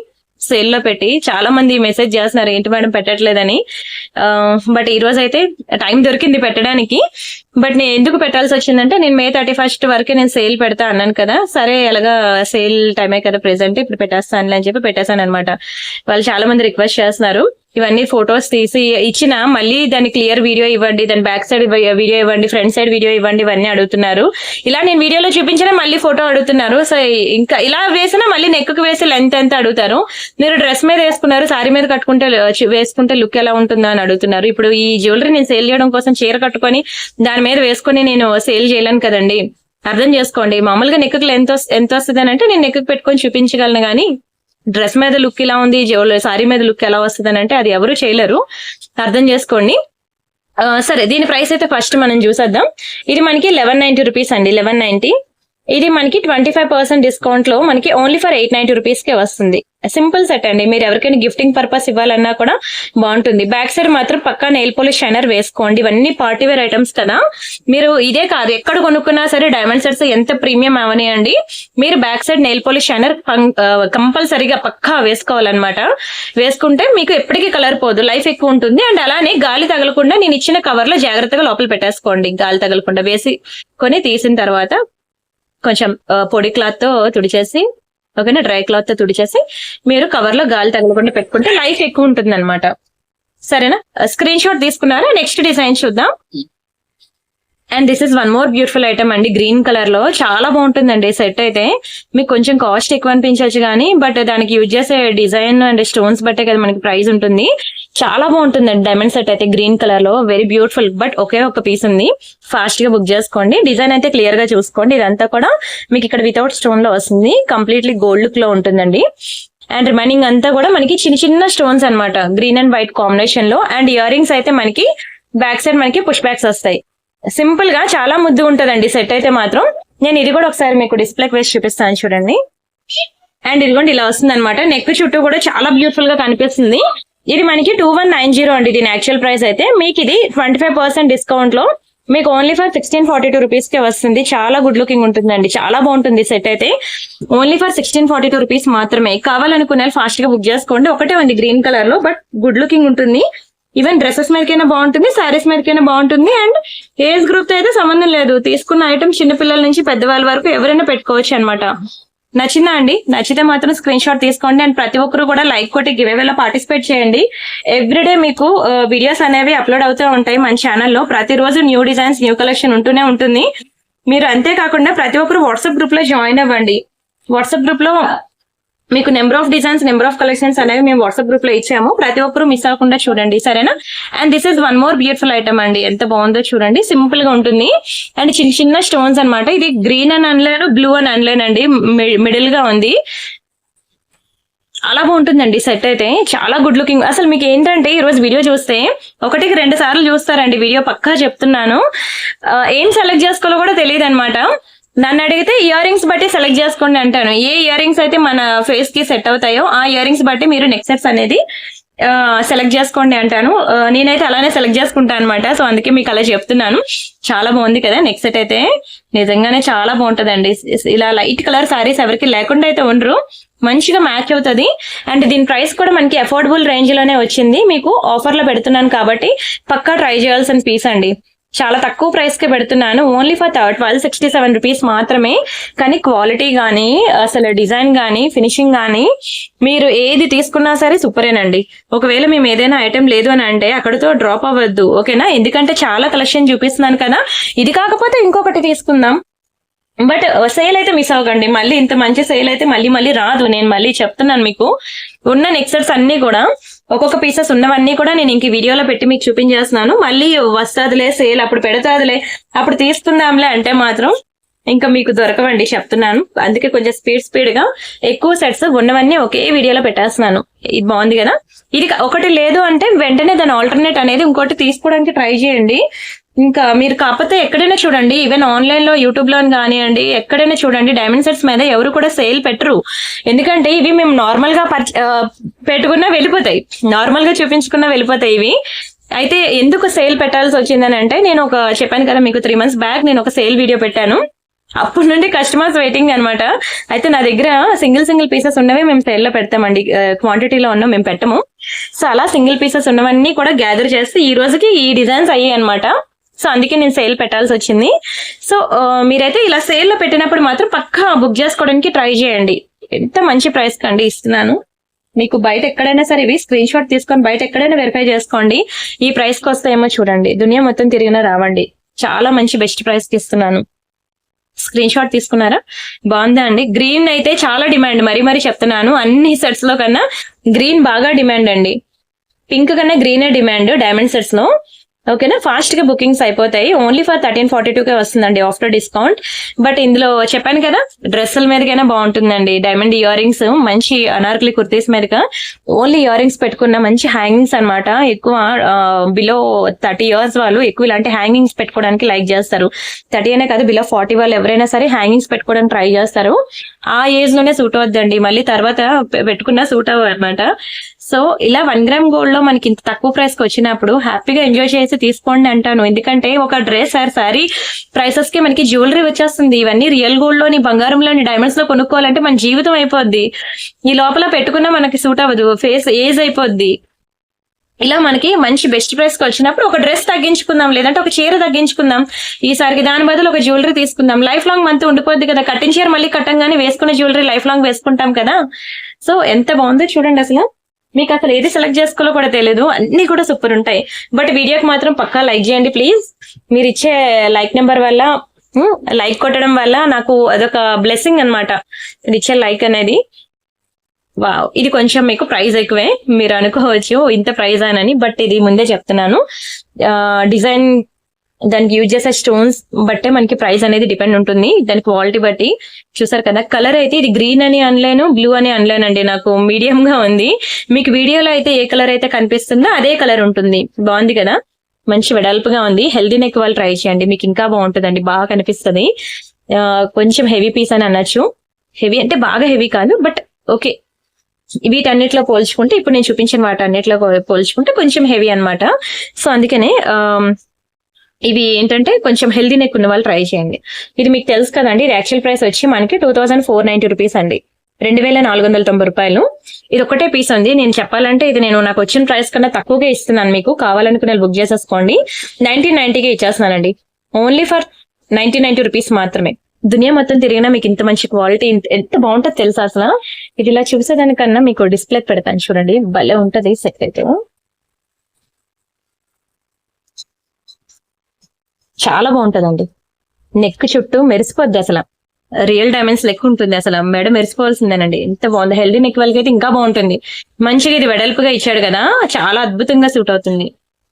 సేల్ లో పెట్టి. చాలా మంది మెసేజ్ చేస్తున్నారు ఏంటి మేడం పెట్టట్లేదని. బట్ ఈ రోజు అయితే టైం దొరికింది పెట్టడానికి. బట్ నేను ఎందుకు పెట్టాల్సి వచ్చిందంటే, నేను May 31st వరకే నేను సేల్ పెడతా అన్నాను కదా, సరే ఎలాగా సేల్ టైమే కదా ప్రెసెంట్, ఇప్పుడు పెట్టేస్తాను అని చెప్పి పెట్టేశాను అనమాట. వాళ్ళు చాలా మంది రిక్వెస్ట్ చేస్తున్నారు. ఇవన్నీ ఫొటోస్ తీసి ఇచ్చిన మళ్ళీ దాని క్లియర్ వీడియో ఇవ్వండి, దాని బ్యాక్ సైడ్ వీడియో ఇవ్వండి, ఫ్రంట్ సైడ్ వీడియో ఇవ్వండి, ఇవన్నీ అడుగుతున్నారు. ఇలా నేను వీడియోలో చూపించినా మళ్ళీ ఫోటో అడుగుతున్నారు. సో ఇంకా ఇలా వేసినా మళ్ళీ నెక్కు వేసి లెంత్ ఎంత అడుగుతారు. మీరు డ్రెస్ మీద వేసుకున్నారు, సారీ మీద కట్టుకుంటే వేసుకుంటే లుక్ ఎలా ఉంటుందో అని అడుగుతున్నారు. ఇప్పుడు ఈ జ్యువెలరీ నేను సేల్ చేయడం కోసం చీర కట్టుకొని దాని మీద వేసుకొని నేను సేల్ చేయలేను కదండి. అర్థం చేసుకోండి. మామూలుగా నెక్కు ఎంత వస్తుంది అని అంటే నేను నెక్కు పెట్టుకొని చూపించగలను, కానీ డ్రెస్ మీద లుక్ ఇలా ఉంది, సారీ మీద లుక్ ఎలా వస్తుంది అని అంటే అది ఎవరు చేయలేరు. అర్థం చేసుకోండి. సరే, దీని ప్రైస్ అయితే ఫస్ట్ మనం చూసేద్దాం. ఇది మనకి 1190 రూపీస్ అండి, 1190. ఇది మనకి 25% డిస్కౌంట్ లో మనకి ఓన్లీ ఫర్ 890 రూపీస్ కే వస్తుంది. సింపుల్ సెట్ అండి. మీరు ఎవరికైనా గిఫ్టింగ్ పర్పస్ ఇవ్వాలన్నా కూడా బాగుంటుంది. బ్యాక్ సైడ్ మాత్రం పక్కా నెయిల్ పాలిష్ షైనర్ వేసుకోండి. ఇవన్నీ పార్టీ వేర్ ఐటమ్స్ కదా. మీరు ఇదే కాదు ఎక్కడ కొనుక్కున్నా సరే డైమండ్ సెట్స్ ఎంత ప్రీమియం అవనియండి, మీరు back side nail polish shiner కంపల్సరీగా పక్కా వేసుకోవాలన్నమాట. వేసుకుంటే మీకు ఎప్పటికీ కలర్ పోదు, లైఫ్ ఎక్కువ ఉంటుంది. అండ్ అలానే గాలి తగలకుండా నేను ఇచ్చిన కవర్ లో జాగ్రత్తగా లోపల పెట్టేసుకోండి. గాలి తగలకుండా వేసుకొని తీసిన తర్వాత కొంచెం పొడి క్లాత్ తో తుడిచేసి, ఓకేనా, డ్రై క్లాత్ తో తుడిచేసి మీరు కవర్ లో గాలి తగలకుండా పెట్టుకుంటే లైఫ్ ఎక్కువ ఉంటుంది అనమాట. సరేనా? స్క్రీన్ షాట్ తీసుకున్నారా? నెక్స్ట్ డిజైన్ చూద్దాం. And this is one more beautiful item అండి, గ్రీన్ కలర్ లో చాలా బాగుంటుందండి. సెట్ అయితే మీకు కొంచెం కాస్ట్ ఎక్కువ అనిపించవచ్చు కానీ బట్ దానికి యూజ్ చేసే డిజైన్ అండ్ స్టోన్స్ బట్టే కదా మనకి ప్రైస్ ఉంటుంది. చాలా బాగుంటుందండి డైమండ్ సెట్ అయితే, గ్రీన్ కలర్ లో వెరీ బ్యూటిఫుల్. బట్ ఒకే ఒక పీస్ ఉంది, ఫాస్ట్ గా బుక్ చేసుకోండి. డిజైన్ అయితే క్లియర్ గా చూసుకోండి. ఇదంతా కూడా మీకు ఇక్కడ వితౌట్ స్టోన్ లో వస్తుంది, కంప్లీట్లీ గోల్డ్ లుక్ లో ఉంటుందండి. అండ్ రిమైనింగ్ అంతా కూడా మనకి చిన్న చిన్న స్టోన్స్ అన్నమాట, గ్రీన్ అండ్ వైట్ కాంబినేషన్ లో. అండ్ ఇయర్ రింగ్స్ అయితే మనకి బ్యాక్ సైడ్ మనకి పుష్ బ్యాక్స్ వస్తాయి. సింపుల్ గా చాలా ముద్దు ఉంటదండి సెట్ అయితే మాత్రం. నేను ఇది కూడా ఒకసారి మీకు డిస్ప్లేకి వేసి చూపిస్తాను చూడండి. అండ్ ఇదిగోండి ఇలా వస్తుంది అనమాట. నెక్ చుట్టూ కూడా చాలా బ్యూటిఫుల్ గా కనిపిస్తుంది. ఇది మనకి 2190 అండి దీని యాక్చువల్ ప్రైస్ అయితే. మీకు ఇది 25% డిస్కౌంట్ లో మీకు ఓన్లీ ఫర్ 1642 రూపీస్ కే వస్తుంది. చాలా గుడ్ లుకింగ్ ఉంటుందండి, చాలా బాగుంటుంది సెట్ అయితే. ఓన్లీ ఫర్ 1642 రూపీస్ మాత్రమే. కావాలనుకునే ఫాస్ట్ గా బుక్ చేసుకోండి. ఒకటే ఉంది గ్రీన్ కలర్ లో, బట్ గుడ్ లుకింగ్ ఉంటుంది. ఈవెన్ డ్రెస్సెస్ మీదకైనా బాగుంటుంది, శారీస్ మీదకైనా బాగుంటుంది. అండ్ ఏజ్ గ్రూప్ తో అయితే సంబంధం లేదు. తీసుకున్న ఐటమ్ చిన్నపిల్లల నుంచి పెద్దవాళ్ళ వరకు ఎవరైనా పెట్టుకోవచ్చు అనమాట. నచ్చిందా అండి? నచ్చితే మాత్రం స్క్రీన్ షాట్ తీసుకోండి. అండ్ ప్రతి ఒక్కరు కూడా లైక్ కొట్టి గివ్ అవేలో పార్టిసిపేట్ చేయండి. ఎవ్రీడే మీకు వీడియోస్ అనేవి అప్లోడ్ అవుతూ ఉంటాయి మన ఛానల్లో. ప్రతిరోజు న్యూ డిజైన్స్, న్యూ కలెక్షన్ ఉంటూనే ఉంటుంది. మీరు అంతేకాకుండా ప్రతి ఒక్కరు వాట్సాప్ గ్రూప్ లో జాయిన్ అవ్వండి. వాట్సాప్ గ్రూప్ లో మీకు number of designs, number of collections అనేవి మేము వాట్సాప్ గ్రూప్ లో ఇచ్చాము. ప్రతి ఒక్కరు మిస్ అవ్వకుండా చూడండి, సరేనా? And this is one more beautiful item అండి. ఎంత బాగుందో చూడండి, సింపుల్ గా ఉంటుంది. అండ్ చిన్న చిన్న స్టోన్స్ అన్నమాట. ఇది గ్రీన్ అని అనలేను, బ్లూ అని అనలేను అండి, మిడిల్ గా ఉంది. చాలా బాగుంటుందండి సెట్ అయితే, చాలా గుడ్ లుకింగ్. అసలు మీకు ఏంటంటే ఈ రోజు వీడియో చూస్తే 1-2 సార్లు చూస్తారండి వీడియో, పక్కా చెప్తున్నాను. ఏం సెలెక్ట్ చేసుకోవాలో కూడా తెలియదు అనమాట. నన్ను అడిగితే ఇయర్ రింగ్స్ బట్టి సెలెక్ట్ చేసుకోండి అంటాను. ఏ ఇయర్ రింగ్స్ అయితే మన ఫేస్ కి సెట్ అవుతాయో ఆ ఇయర్ రింగ్స్ బట్టి మీరు నెక్ సెట్స్ అనేది సెలెక్ట్ చేసుకోండి అంటాను. నేనైతే అలానే సెలెక్ట్ చేసుకుంటాను అనమాట. సో అందుకే మీకు అలా చెప్తున్నాను. చాలా బాగుంది కదా నెక్ సెట్ అయితే, నిజంగానే చాలా బాగుంటదండి. ఇలా లైట్ కలర్ సారీస్ ఎవరికి లేకుండా అయితే ఉండరు, మంచిగా మ్యాచ్ అవుతుంది. అండ్ దీని ప్రైస్ కూడా మనకి అఫోర్డబుల్ రేంజ్ లోనే వచ్చింది. మీకు ఆఫర్ లో పెడుతున్నాను కాబట్టి పక్కా ట్రై చేయాల్సిన పీస్ అండి. చాలా తక్కువ ప్రైస్ కే పెడుతున్నాను, ఓన్లీ ఫర్ 1267 రూపీస్ మాత్రమే. కానీ క్వాలిటీ గానీ, అసలు డిజైన్ గానీ, ఫినిషింగ్ గానీ మీరు ఏది తీసుకున్నా సరే సూపరేనండి. ఒకవేళ మేము ఏదైనా ఐటెం లేదు అని అంటే అక్కడితో డ్రాప్ అవ్వద్దు, ఓకేనా? ఎందుకంటే చాలా కలెక్షన్ చూపిస్తున్నాను కదా, ఇది కాకపోతే ఇంకొకటి తీసుకుందాం. బట్ సేల్ అయితే మిస్ అవ్వకండి. మళ్ళీ ఇంత మంచి సేల్ అయితే మళ్ళీ రాదు. నేను మళ్ళీ చెప్తున్నాను, మీకు ఉన్న నెక్ సెట్స్ అన్ని కూడా ఒక్కొక్క పీసెస్ ఉన్నవన్నీ కూడా నేను ఇంక వీడియోలో పెట్టి మీకు చూపించేస్తున్నాను. మళ్ళీ వస్తాదిలే సేల్, అప్పుడు పెడతాదిలే, అప్పుడు తీసుకుందాంలే అంటే మాత్రం ఇంకా మీకు దొరకవండి, చెప్తున్నాను. అందుకే కొంచెం స్పీడ్ గా ఎక్కువ సెట్స్ ఉన్నవన్నీ ఒకే వీడియోలో పెట్టేస్తున్నాను. ఇది బాగుంది కదా. ఇది ఒకటి లేదు అంటే వెంటనే దాని ఆల్టర్నేట్ అనేది ఇంకోటి తీసుకోవడానికి ట్రై చేయండి. ఇంకా మీరు కాకపోతే ఎక్కడైనా చూడండి, ఈవెన్ ఆన్లైన్ లో యూట్యూబ్ లో కానివ్వండి, ఎక్కడైనా చూడండి, డైమండ్ సెట్స్ మీద ఎవరు కూడా సేల్ పెట్టరు. ఎందుకంటే ఇవి మేము నార్మల్ గా పెట్టుకున్నా వెళ్ళిపోతాయి, నార్మల్ గా చూపించుకున్నా వెళ్ళిపోతాయి ఇవి. అయితే ఎందుకు సేల్ పెట్టాల్సి వచ్చిందని అంటే, నేను చెప్పాను కదా మీకు 3 months బ్యాక్ నేను ఒక సేల్ వీడియో పెట్టాను. అప్పటి నుండి కస్టమర్స్ వెయిటింగ్ అనమాట. అయితే నా దగ్గర సింగిల్ పీసెస్ ఉన్నవి మేము సేల్ లో పెడతామండి, క్వాంటిటీలో ఉన్న మేము పెట్టము. సో అలా సింగిల్ పీసెస్ ఉన్నవన్నీ కూడా గ్యాదర్ చేస్తే ఈ రోజుకి ఈ డిజైన్స్ అయ్యాయి అనమాట. సో అందుకే నేను సేల్ పెట్టాల్సి వచ్చింది. సో మీరైతే ఇలా సేల్ లో పెట్టినప్పుడు మాత్రం పక్కా బుక్ చేసుకోవడానికి ట్రై చేయండి. ఎంత మంచి ప్రైస్ కండి ఇస్తున్నాను. మీకు బయట ఎక్కడైనా సరే ఇవి స్క్రీన్ షాట్ తీసుకొని బయట ఎక్కడైనా వెరిఫై చేసుకోండి. ఈ ప్రైస్ కి వస్తాయేమో చూడండి. దునియా మొత్తం తిరిగినా రావండి. చాలా మంచి బెస్ట్ ప్రైస్ కి ఇస్తున్నాను. స్క్రీన్ షాట్ తీసుకున్నారా? బాగుందా అండి? గ్రీన్ అయితే చాలా డిమాండ్, మరీ చెప్తున్నాను. అన్ని సెట్స్ లో కన్నా గ్రీన్ బాగా డిమాండ్ అండి. పింక్ కన్నా గ్రీనే డిమాండ్ డైమండ్ సెట్స్ లో. ఓకేనా, ఫాస్ట్ గా బుకింగ్స్ అయిపోతాయి. ఓన్లీ ఫర్ 1342 వస్తుందండి ఆఫ్టర్ డిస్కౌంట్. బట్ ఇందులో చెప్పాను కదా, డ్రెస్సుల మీదకైనా బాగుంటుందండి. డైమండ్ ఇయర్ రింగ్స్, మంచి అనార్కలి కుర్తీస్ మీదగా ఓన్లీ ఇయర్ రింగ్స్ పెట్టుకున్న మంచి హ్యాంగింగ్స్ అనమాట. ఎక్కువ బిలో 30 years వాళ్ళు ఎక్కువ ఇలాంటి హ్యాంగింగ్స్ పెట్టుకోవడానికి లైక్ చేస్తారు. 30 అనే కాదు, బిలో 40 వాళ్ళు ఎవరైనా సరే హ్యాంగింగ్స్ పెట్టుకోవడానికి ట్రై చేస్తారు. ఆ ఏజ్ లోనే సూట్ అవుద్దండి, మళ్ళీ తర్వాత పెట్టుకున్నా సూట్ అవ్వ అనమాట. సో ఇలా 1 గ్రామ్ గోల్డ్ లో మనకి ఇంత తక్కువ ప్రైస్ కి వచ్చినప్పుడు హ్యాపీగా ఎంజాయ్ చేసి తీసుకోండి అంటాను. ఎందుకంటే ఒక డ్రెస్ ఆర్ సారీ ప్రైసెస్ కి మనకి జ్యువెలరీ వచ్చేస్తుంది. ఇవన్నీ రియల్ గోల్డ్ లోని, బంగారంలోని, డైమండ్స్ లో కొనుక్కోవాలంటే మన జీవితం అయిపోద్ది. ఈ లోపల పెట్టుకున్నా మనకి సూట్ అవ్వదు, ఫేస్ ఏజ్ అయిపోద్ది. ఇలా మనకి మంచి బెస్ట్ ప్రైస్ కి వచ్చినప్పుడు ఒక డ్రెస్ తగ్గించుకుందాం, లేదంటే ఒక చీర తగ్గించుకుందాం. ఈసారికి దాని బదులు ఒక జ్యువెలరీ తీసుకుందాం. లైఫ్ లాంగ్ మనతో ఉండిపోద్ది కదా. కట్టిన చీర మళ్ళీ కట్టంగానే వేసుకునే జ్యువెలరీ లైఫ్ లాంగ్ వేసుకుంటాం కదా. సో ఎంత బాగుందో చూడండి. అసలు మీకు అసలు ఏది సెలెక్ట్ చేసుకోవాలో కూడా తెలియదు, అన్ని కూడా సూపర్ ఉంటాయి. బట్ వీడియోకి మాత్రం పక్కా లైక్ చేయండి ప్లీజ్. మీరు ఇచ్చే లైక్ నెంబర్ వల్ల, లైక్ కొట్టడం వల్ల నాకు అదొక బ్లెస్సింగ్ అనమాట. ఇది ఇచ్చే లైక్ అనేది. వావ్, ఇది కొంచెం మీకు ప్రైస్ ఎక్కువే, మీరు అనుకోవచ్చు ఇంత ప్రైస్ అని. బట్ ఇది ముందే చెప్తున్నాను, డిజైన్ దానికి యూజ్ చేసే స్టోన్స్ బట్టే మనకి ప్రైస్ అనేది డిపెండ్ ఉంటుంది, దాని క్వాలిటీ బట్టి. చూసారు కదా, కలర్ అయితే ఇది గ్రీన్ అని అనలేను, బ్లూ అని అనలేనండి, నాకు మీడియం గా ఉంది. మీకు వీడియోలో అయితే ఏ కలర్ అయితే కనిపిస్తుందో అదే కలర్ ఉంటుంది. బాగుంది కదా, మంచి వెడల్పుగా ఉంది. హెల్దీ నెక్ వాళ్ళు ట్రై చేయండి, మీకు ఇంకా బాగుంటుందండి, బాగా కనిపిస్తుంది. కొంచెం హెవీ పీస్ అని అనొచ్చు. హెవీ అంటే బాగా హెవీ కాదు, బట్ ఓకే. వీటన్నిటిలో పోల్చుకుంటే, ఇప్పుడు నేను చూపించిన వాటన్నిటిలో పోల్చుకుంటే కొంచెం హెవీ అనమాట. సో అందుకనే ఇవి ఏంటంటే కొంచెం హెల్దీ నెక్ ఉన్న వాళ్ళు ట్రై చేయండి. ఇది మీకు తెలుసు కదండి, ఇది యాక్చువల్ ప్రైస్ వచ్చి మనకి 2490 రూపీస్ అండి, 2490 రూపాయలు. ఇది ఒకటే పీస్ ఉంది. నేను చెప్పాలంటే ఇది నేను నాకు వచ్చిన ప్రైస్ కన్నా తక్కువగా ఇస్తున్నాను. మీకు కావాలనుకునే బుక్ చేసేసుకోండి. 1990కి ఇచ్చేస్తున్నానండి, ఓన్లీ ఫర్ 1990 రూపీస్ మాత్రమే. దునియా మొత్తం తిరిగినా మీకు ఇంత మంచి క్వాలిటీ ఎంత బాగుంటుందో తెలుసా అసలు. ఇది ఇలా చూసేదానికన్నా మీకు డిస్ప్లే పెడతాను చూడండి, భలే ఉంటది సెట్ అయితే. చాలా బాగుంటదండి, నెక్ చుట్టూ మెరిసిపోద్ది అసలు, రియల్ డైమండ్స్ లెక్క ఉంటుంది అసలు. మెడ మెరిసిపోవాల్సిందేనండి, ఎంత బాగుంది. హెల్దీ నెక్ వాళ్ళకి అయితే ఇంకా బాగుంటుంది. మంచిగా ఇది వెడల్పుగా ఇచ్చాడు కదా, చాలా అద్భుతంగా సూట్ అవుతుంది.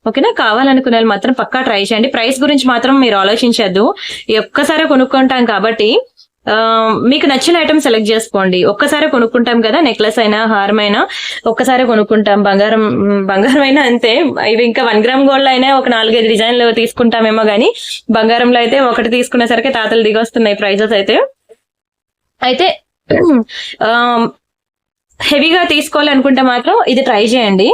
ఓకేనా, కావాలనుకునే వాళ్ళు మాత్రం పక్కా ట్రై చేయండి. ప్రైస్ గురించి మాత్రం మీరు ఆలోచించద్దు, ఒక్కసారి కొనుక్కుంటాం కాబట్టి మీకు నచ్చిన ఐటమ్ సెలెక్ట్ చేసుకోండి. ఒక్కసారి కొనుక్కుంటాం కదా, నెక్లెస్ అయినా హారం అయినా ఒక్కసారి కొనుక్కుంటాం. బంగారం అయినా అంతే. ఇవి ఇంకా 1 గ్రామ్ గోల్డ్ అయినా ఒక 4-5 డిజైన్లు తీసుకుంటామేమో గానీ, బంగారంలో అయితే ఒకటి తీసుకునేసరికి తాతలు దిగొస్తున్నాయి ప్రైజెస్ అయితే. హెవీగా తీసుకోవాలనుకుంటే మాత్రం ఇది ట్రై చేయండి.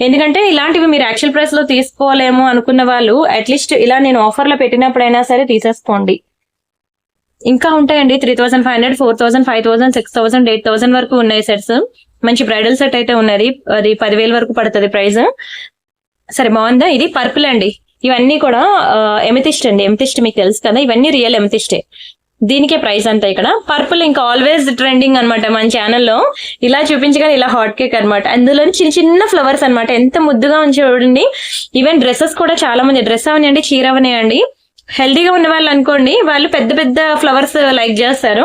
ఎందుకంటే ఇలాంటివి మీరు యాక్చువల్ ప్రైస్ లో తీసుకోలేము అనుకున్న వాళ్ళు అట్లీస్ట్ ఇలా నేను ఆఫర్ లో పెట్టినప్పుడైనా సరే తీసేసుకోండి. ఇంకా ఉంటాయండి 3500, 4000, 5000, 6000, 8000 వరకు ఉన్నాయి సెట్స్. మంచి బ్రైడల్ సెట్ అయితే ఉన్నది, అది 10,000 వరకు పడుతుంది ప్రైస్. సరే, బాగుందా? ఇది పర్పుల్ అండి. ఇవన్నీ కూడా ఎమితిస్ట్ అండి. ఎమితిస్ట్ మీకు తెలుసు కదా, ఇవన్నీ రియల్ ఎమితిస్టే. దీనికే ప్రైస్ అంతా. ఇక్కడ పర్పుల్ ఇంకా ఆల్వేస్ ట్రెండింగ్ అనమాట మన ఛానల్లో. ఇలా చూపించగానే ఇలా హాట్ కేక్ అనమాట, అందులో చిన్న చిన్న ఫ్లవర్స్ అనమాట, ఎంత ముద్దుగా ఉంది చూడండి. ఈవెన్ డ్రెస్సెస్ కూడా చాలా మంది, డ్రెస్ అవనియండి, చీర అవనియండి, హెల్దీగా ఉన్న వాళ్ళు అనుకోండి, వాళ్ళు పెద్ద పెద్ద ఫ్లవర్స్ లైక్ చేస్తారు.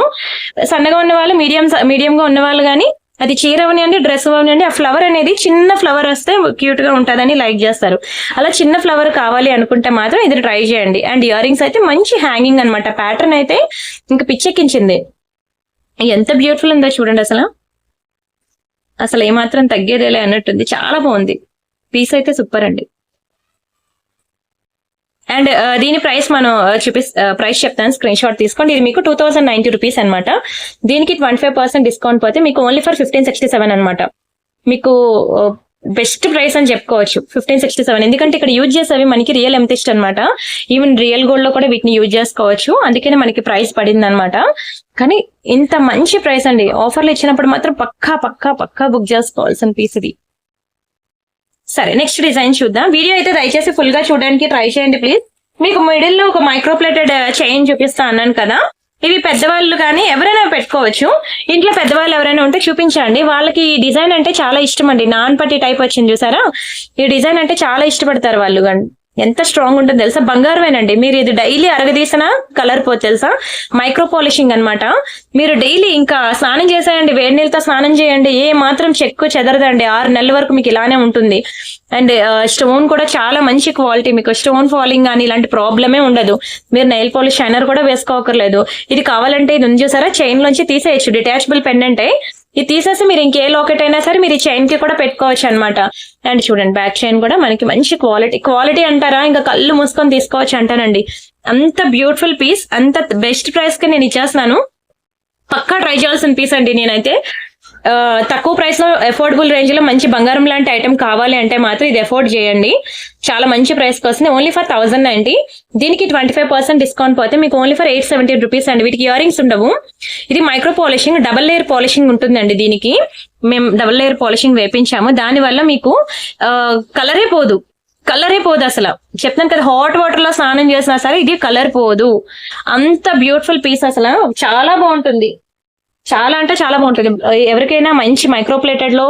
సన్నగా ఉన్న వాళ్ళు, మీడియం గా ఉన్న వాళ్ళు కానీ, అది చీర అవనియండి, డ్రెస్ అవనియండి, ఆ ఫ్లవర్ అనేది చిన్న ఫ్లవర్ వస్తే క్యూట్ గా ఉంటుందని లైక్ చేస్తారు. అలా చిన్న ఫ్లవర్ కావాలి అనుకుంటే మాత్రం ఇది ట్రై చేయండి. అండ్ ఇయర్ రింగ్స్ అయితే మంచి హ్యాంగింగ్ అనమాట, ప్యాటర్న్ అయితే ఇంకా పిచ్చెక్కించింది. ఎంత బ్యూటిఫుల్ ఉందో చూడండి అసలు. అసలు ఏమాత్రం తగ్గేదేలే అన్నట్టుంది, చాలా బాగుంది పీస్ అయితే, సూపర్ అండి. అండ్ దీని ప్రైస్ మనం ప్రైస్ చెప్తాను, స్క్రీన్ షాట్ తీసుకోండి. ఇది మీకు 2090 రూపీస్ అనమాట. దీనికి 25% డిస్కౌంట్ పోతే మీకు ఓన్లీ ఫర్ 1567 అనమాట. మీకు బెస్ట్ ప్రైస్ అని చెప్పుకోవచ్చు 1567. ఎందుకంటే ఇక్కడ యూజ్ చేసేవి మనకి రియల్ ఎమితిస్ట్ అనమాట. ఈవెన్ రియల్ గోల్డ్ లో కూడా వీటిని యూజ్ చేసుకోవచ్చు, అందుకనే మనకి ప్రైస్ పడింది అనమాట. కానీ ఇంత మంచి ప్రైస్ అండి, ఆఫర్లు ఇచ్చినప్పుడు మాత్రం పక్కా బుక్ చేసుకోవాల్సిన పీస్ ఇది. సరే, నెక్స్ట్ డిజైన్ చూద్దాం. వీడియో అయితే దయచేసి ఫుల్ గా చూడడానికి ట్రై చేయండి ప్లీజ్. మీకు మిడిల్ లో ఒక మైక్రోప్లేటెడ్ చైన్ చూపిస్తా అన్నాను కదా, ఇవి పెద్దవాళ్ళు కానీ ఎవరైనా పెట్టుకోవచ్చు. ఇంట్లో పెద్దవాళ్ళు ఎవరైనా ఉంటే చూపించండి. వాళ్ళకి ఈ డిజైన్ అంటే చాలా ఇష్టం అండి. నాన్ పట్టి టైప్ వచ్చింది చూసారా, ఈ డిజైన్ అంటే చాలా ఇష్టపడతారు వాళ్ళు. ఎంత స్ట్రాంగ్ ఉంటుంది తెలుసా, బంగారమేనండి. మీరు ఇది డైలీ అరగదీసినా కలర్ పోతే తెలుసా, మైక్రో పాలిషింగ్ అనమాట. మీరు డైలీ ఇంకా స్నానం చేసేయండి, వేడి నీళ్ళతో స్నానం చేయండి, ఏ మాత్రం చెక్కు చెదరదండి. 6 నెలల వరకు మీకు ఇలానే ఉంటుంది. అండ్ స్టోన్ కూడా చాలా మంచి క్వాలిటీ, మీకు స్టోన్ ఫాలింగ్ కానీ ఇలాంటి ప్రాబ్లమే ఉండదు. మీరు నెయిల్ పాలిష్ షైనర్ కూడా వేసుకోకర్లేదు. ఇది కావాలంటే ఇది ఉంది చూసారా, చైన్ లోంచి తీసేయచ్చు, డిటాచబుల్ పెండెంట్. ఇది తీసేసి మీరు ఇంకే లాకెట్ అయినా సరే మీరు ఈ చైన్ కి కూడా పెట్టుకోవచ్చు అనమాట. అండ్ చూడండి బ్యాక్ చైన్ కూడా మనకి మంచి క్వాలిటీ అంటారా, ఇంకా కళ్ళు మూసుకొని తీసుకోవచ్చు అంటానండి. అంత బ్యూటిఫుల్ పీస్, అంత బెస్ట్ ప్రైస్ కి నేను ఇచ్చేస్తున్నాను. పక్కా ట్రై చేయాల్సిన పీస్ అండి. నేనైతే తక్కువ ప్రైస్ లో అఫోర్డబుల్ రేంజ్ లో మంచి బంగారం లాంటి ఐటమ్ కావాలి అంటే మాత్రం ఇది అఫోర్డ్ చేయండి. చాలా మంచి ప్రైస్ కి వస్తుంది. Only for 1090. దీనికి 25% డిస్కౌంట్ పోతే మీకు ఓన్లీ ఫర్ 870 రూపీస్ అండి. వీటికి ఇయర్ రింగ్స్ ఉండవు. ఇది micro polishing, double layer polishing ఉంటుందండి. దీనికి మేము డబల్ లేయర్ పాలిషింగ్ వేపించాము. దాని వల్ల మీకు కలరే పోదు అసలు. చెప్తాను కదా, హాట్ వాటర్ లో స్నానం చేసినా సరే ఇది కలర్ పోదు. అంత బ్యూటిఫుల్ పీస్, అసలు చాలా బాగుంటుంది. చాలా అంటే చాలా బాగుంటుంది. ఎవరికైనా మంచి మైక్రోప్లేటెడ్ లో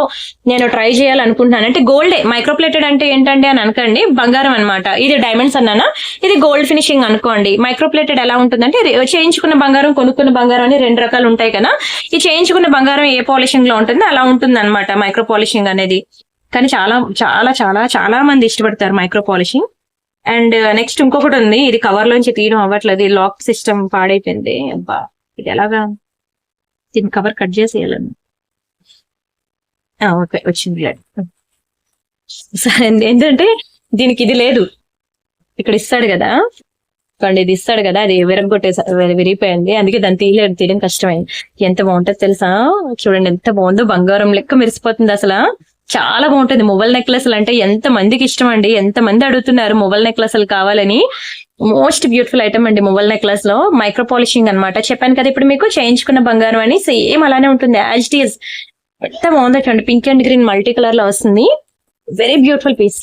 నేను ట్రై చేయాలనుకుంటున్నాను అంటే గోల్డే. మైక్రోప్లేటెడ్ అంటే ఏంటంటే అని అనకండి, బంగారం అనమాట. ఇది డైమండ్స్ అన్నానా, ఇది గోల్డ్ ఫినిషింగ్ అనుకోండి. మైక్రోప్లేటెడ్ ఎలా ఉంటుందంటే చేయించుకున్న బంగారం, కొనుక్కున్న బంగారం అని 2 రకాలు ఉంటాయి కదా. ఈ చేయించుకున్న బంగారం ఏ పాలిషింగ్ లో ఉంటుంది అలా ఉంటుంది అనమాట మైక్రో పాలిషింగ్ అనేది. కానీ చాలా చాలా చాలా చాలా మంది ఇష్టపడతారు మైక్రో పాలిషింగ్. అండ్ నెక్స్ట్ ఇంకొకటి ఉంది, ఇది కవర్ లోంచి తీయడం అవ్వట్లేదు, లాక్ సిస్టమ్ పాడైపోయింది. అబ్బా ఇది ఎలాగా, దీని కవర్ కట్ చేసేయాలని. ఓకే వచ్చింది. సరే ఏంటంటే దీనికి ఇది లేదు, ఇక్కడ ఇస్తాడు కదా, ఇది ఇస్తాడు కదా, అది విరిగిపోయింది. అందుకే దాన్ని తీయడం కష్టమైంది. ఎంత బాగుంటుంది తెలుసా, చూడండి ఎంత బాగుందో, బంగారం లెక్క మెరిసిపోతుంది అసలు. చాలా బాగుంటుంది. మొబైల్ నెక్లెస్లు అంటే ఎంత మందికి ఇష్టం అండి, ఎంత మంది అడుగుతున్నారు మొబైల్ నెక్లెస్లు కావాలని. మోస్ట్ బ్యూటిఫుల్ ఐటమ్ అండి మొబైల్ నెక్లెస్ లో, మైక్రో పాలిషింగ్ అనమాట. చెప్పాను కదా ఇప్పుడు మీకు, చేయించుకున్న బంగారం అని సేమ్ అలానే ఉంటుంది యాజ్ ఇట్ ఈజ్. ఎంత బాగుందో చూడండి, pink and green multi colour లో వస్తుంది. వెరీ బ్యూటిఫుల్ పీస్,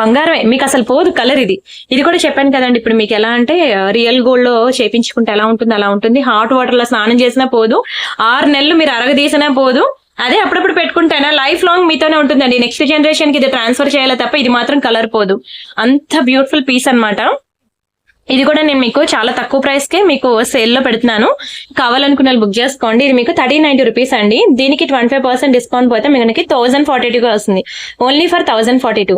బంగారమే, మీకు అసలు పోదు కలర్. ఇది కూడా చెప్పాను కదండి ఇప్పుడు మీకు ఎలా అంటే రియల్ గోల్డ్ లో చేయించుకుంటే ఎలా ఉంటుంది అలా ఉంటుంది. హాట్ వాటర్ లో స్నానం చేసినా పోదు, 6 నెలలు మీరు అరగదీసినా పోదు. అదే అప్పుడప్పుడు పెట్టుకుంటేనా లైఫ్ లాంగ్ మీతోనే ఉంటుందండి. నెక్స్ట్ జనరేషన్ కి ఇది ట్రాన్స్ఫర్ చేయాలి తప్ప ఇది మాత్రం కలర్ పోదు. అంత బ్యూటిఫుల్ పీస్ అన్నమాట. ఇది కూడా నేను మీకు చాలా తక్కువ ప్రైస్ కే మీకు సేల్ లో పెడుతున్నాను, కావాలనుకున్న బుక్ చేసుకోండి. ఇది మీకు 1390 రూపీస్ అండి. దీనికి 25% డిస్కౌంట్ పోతే మీకు 1042 గా వస్తుంది, ఓన్లీ ఫర్ 1042.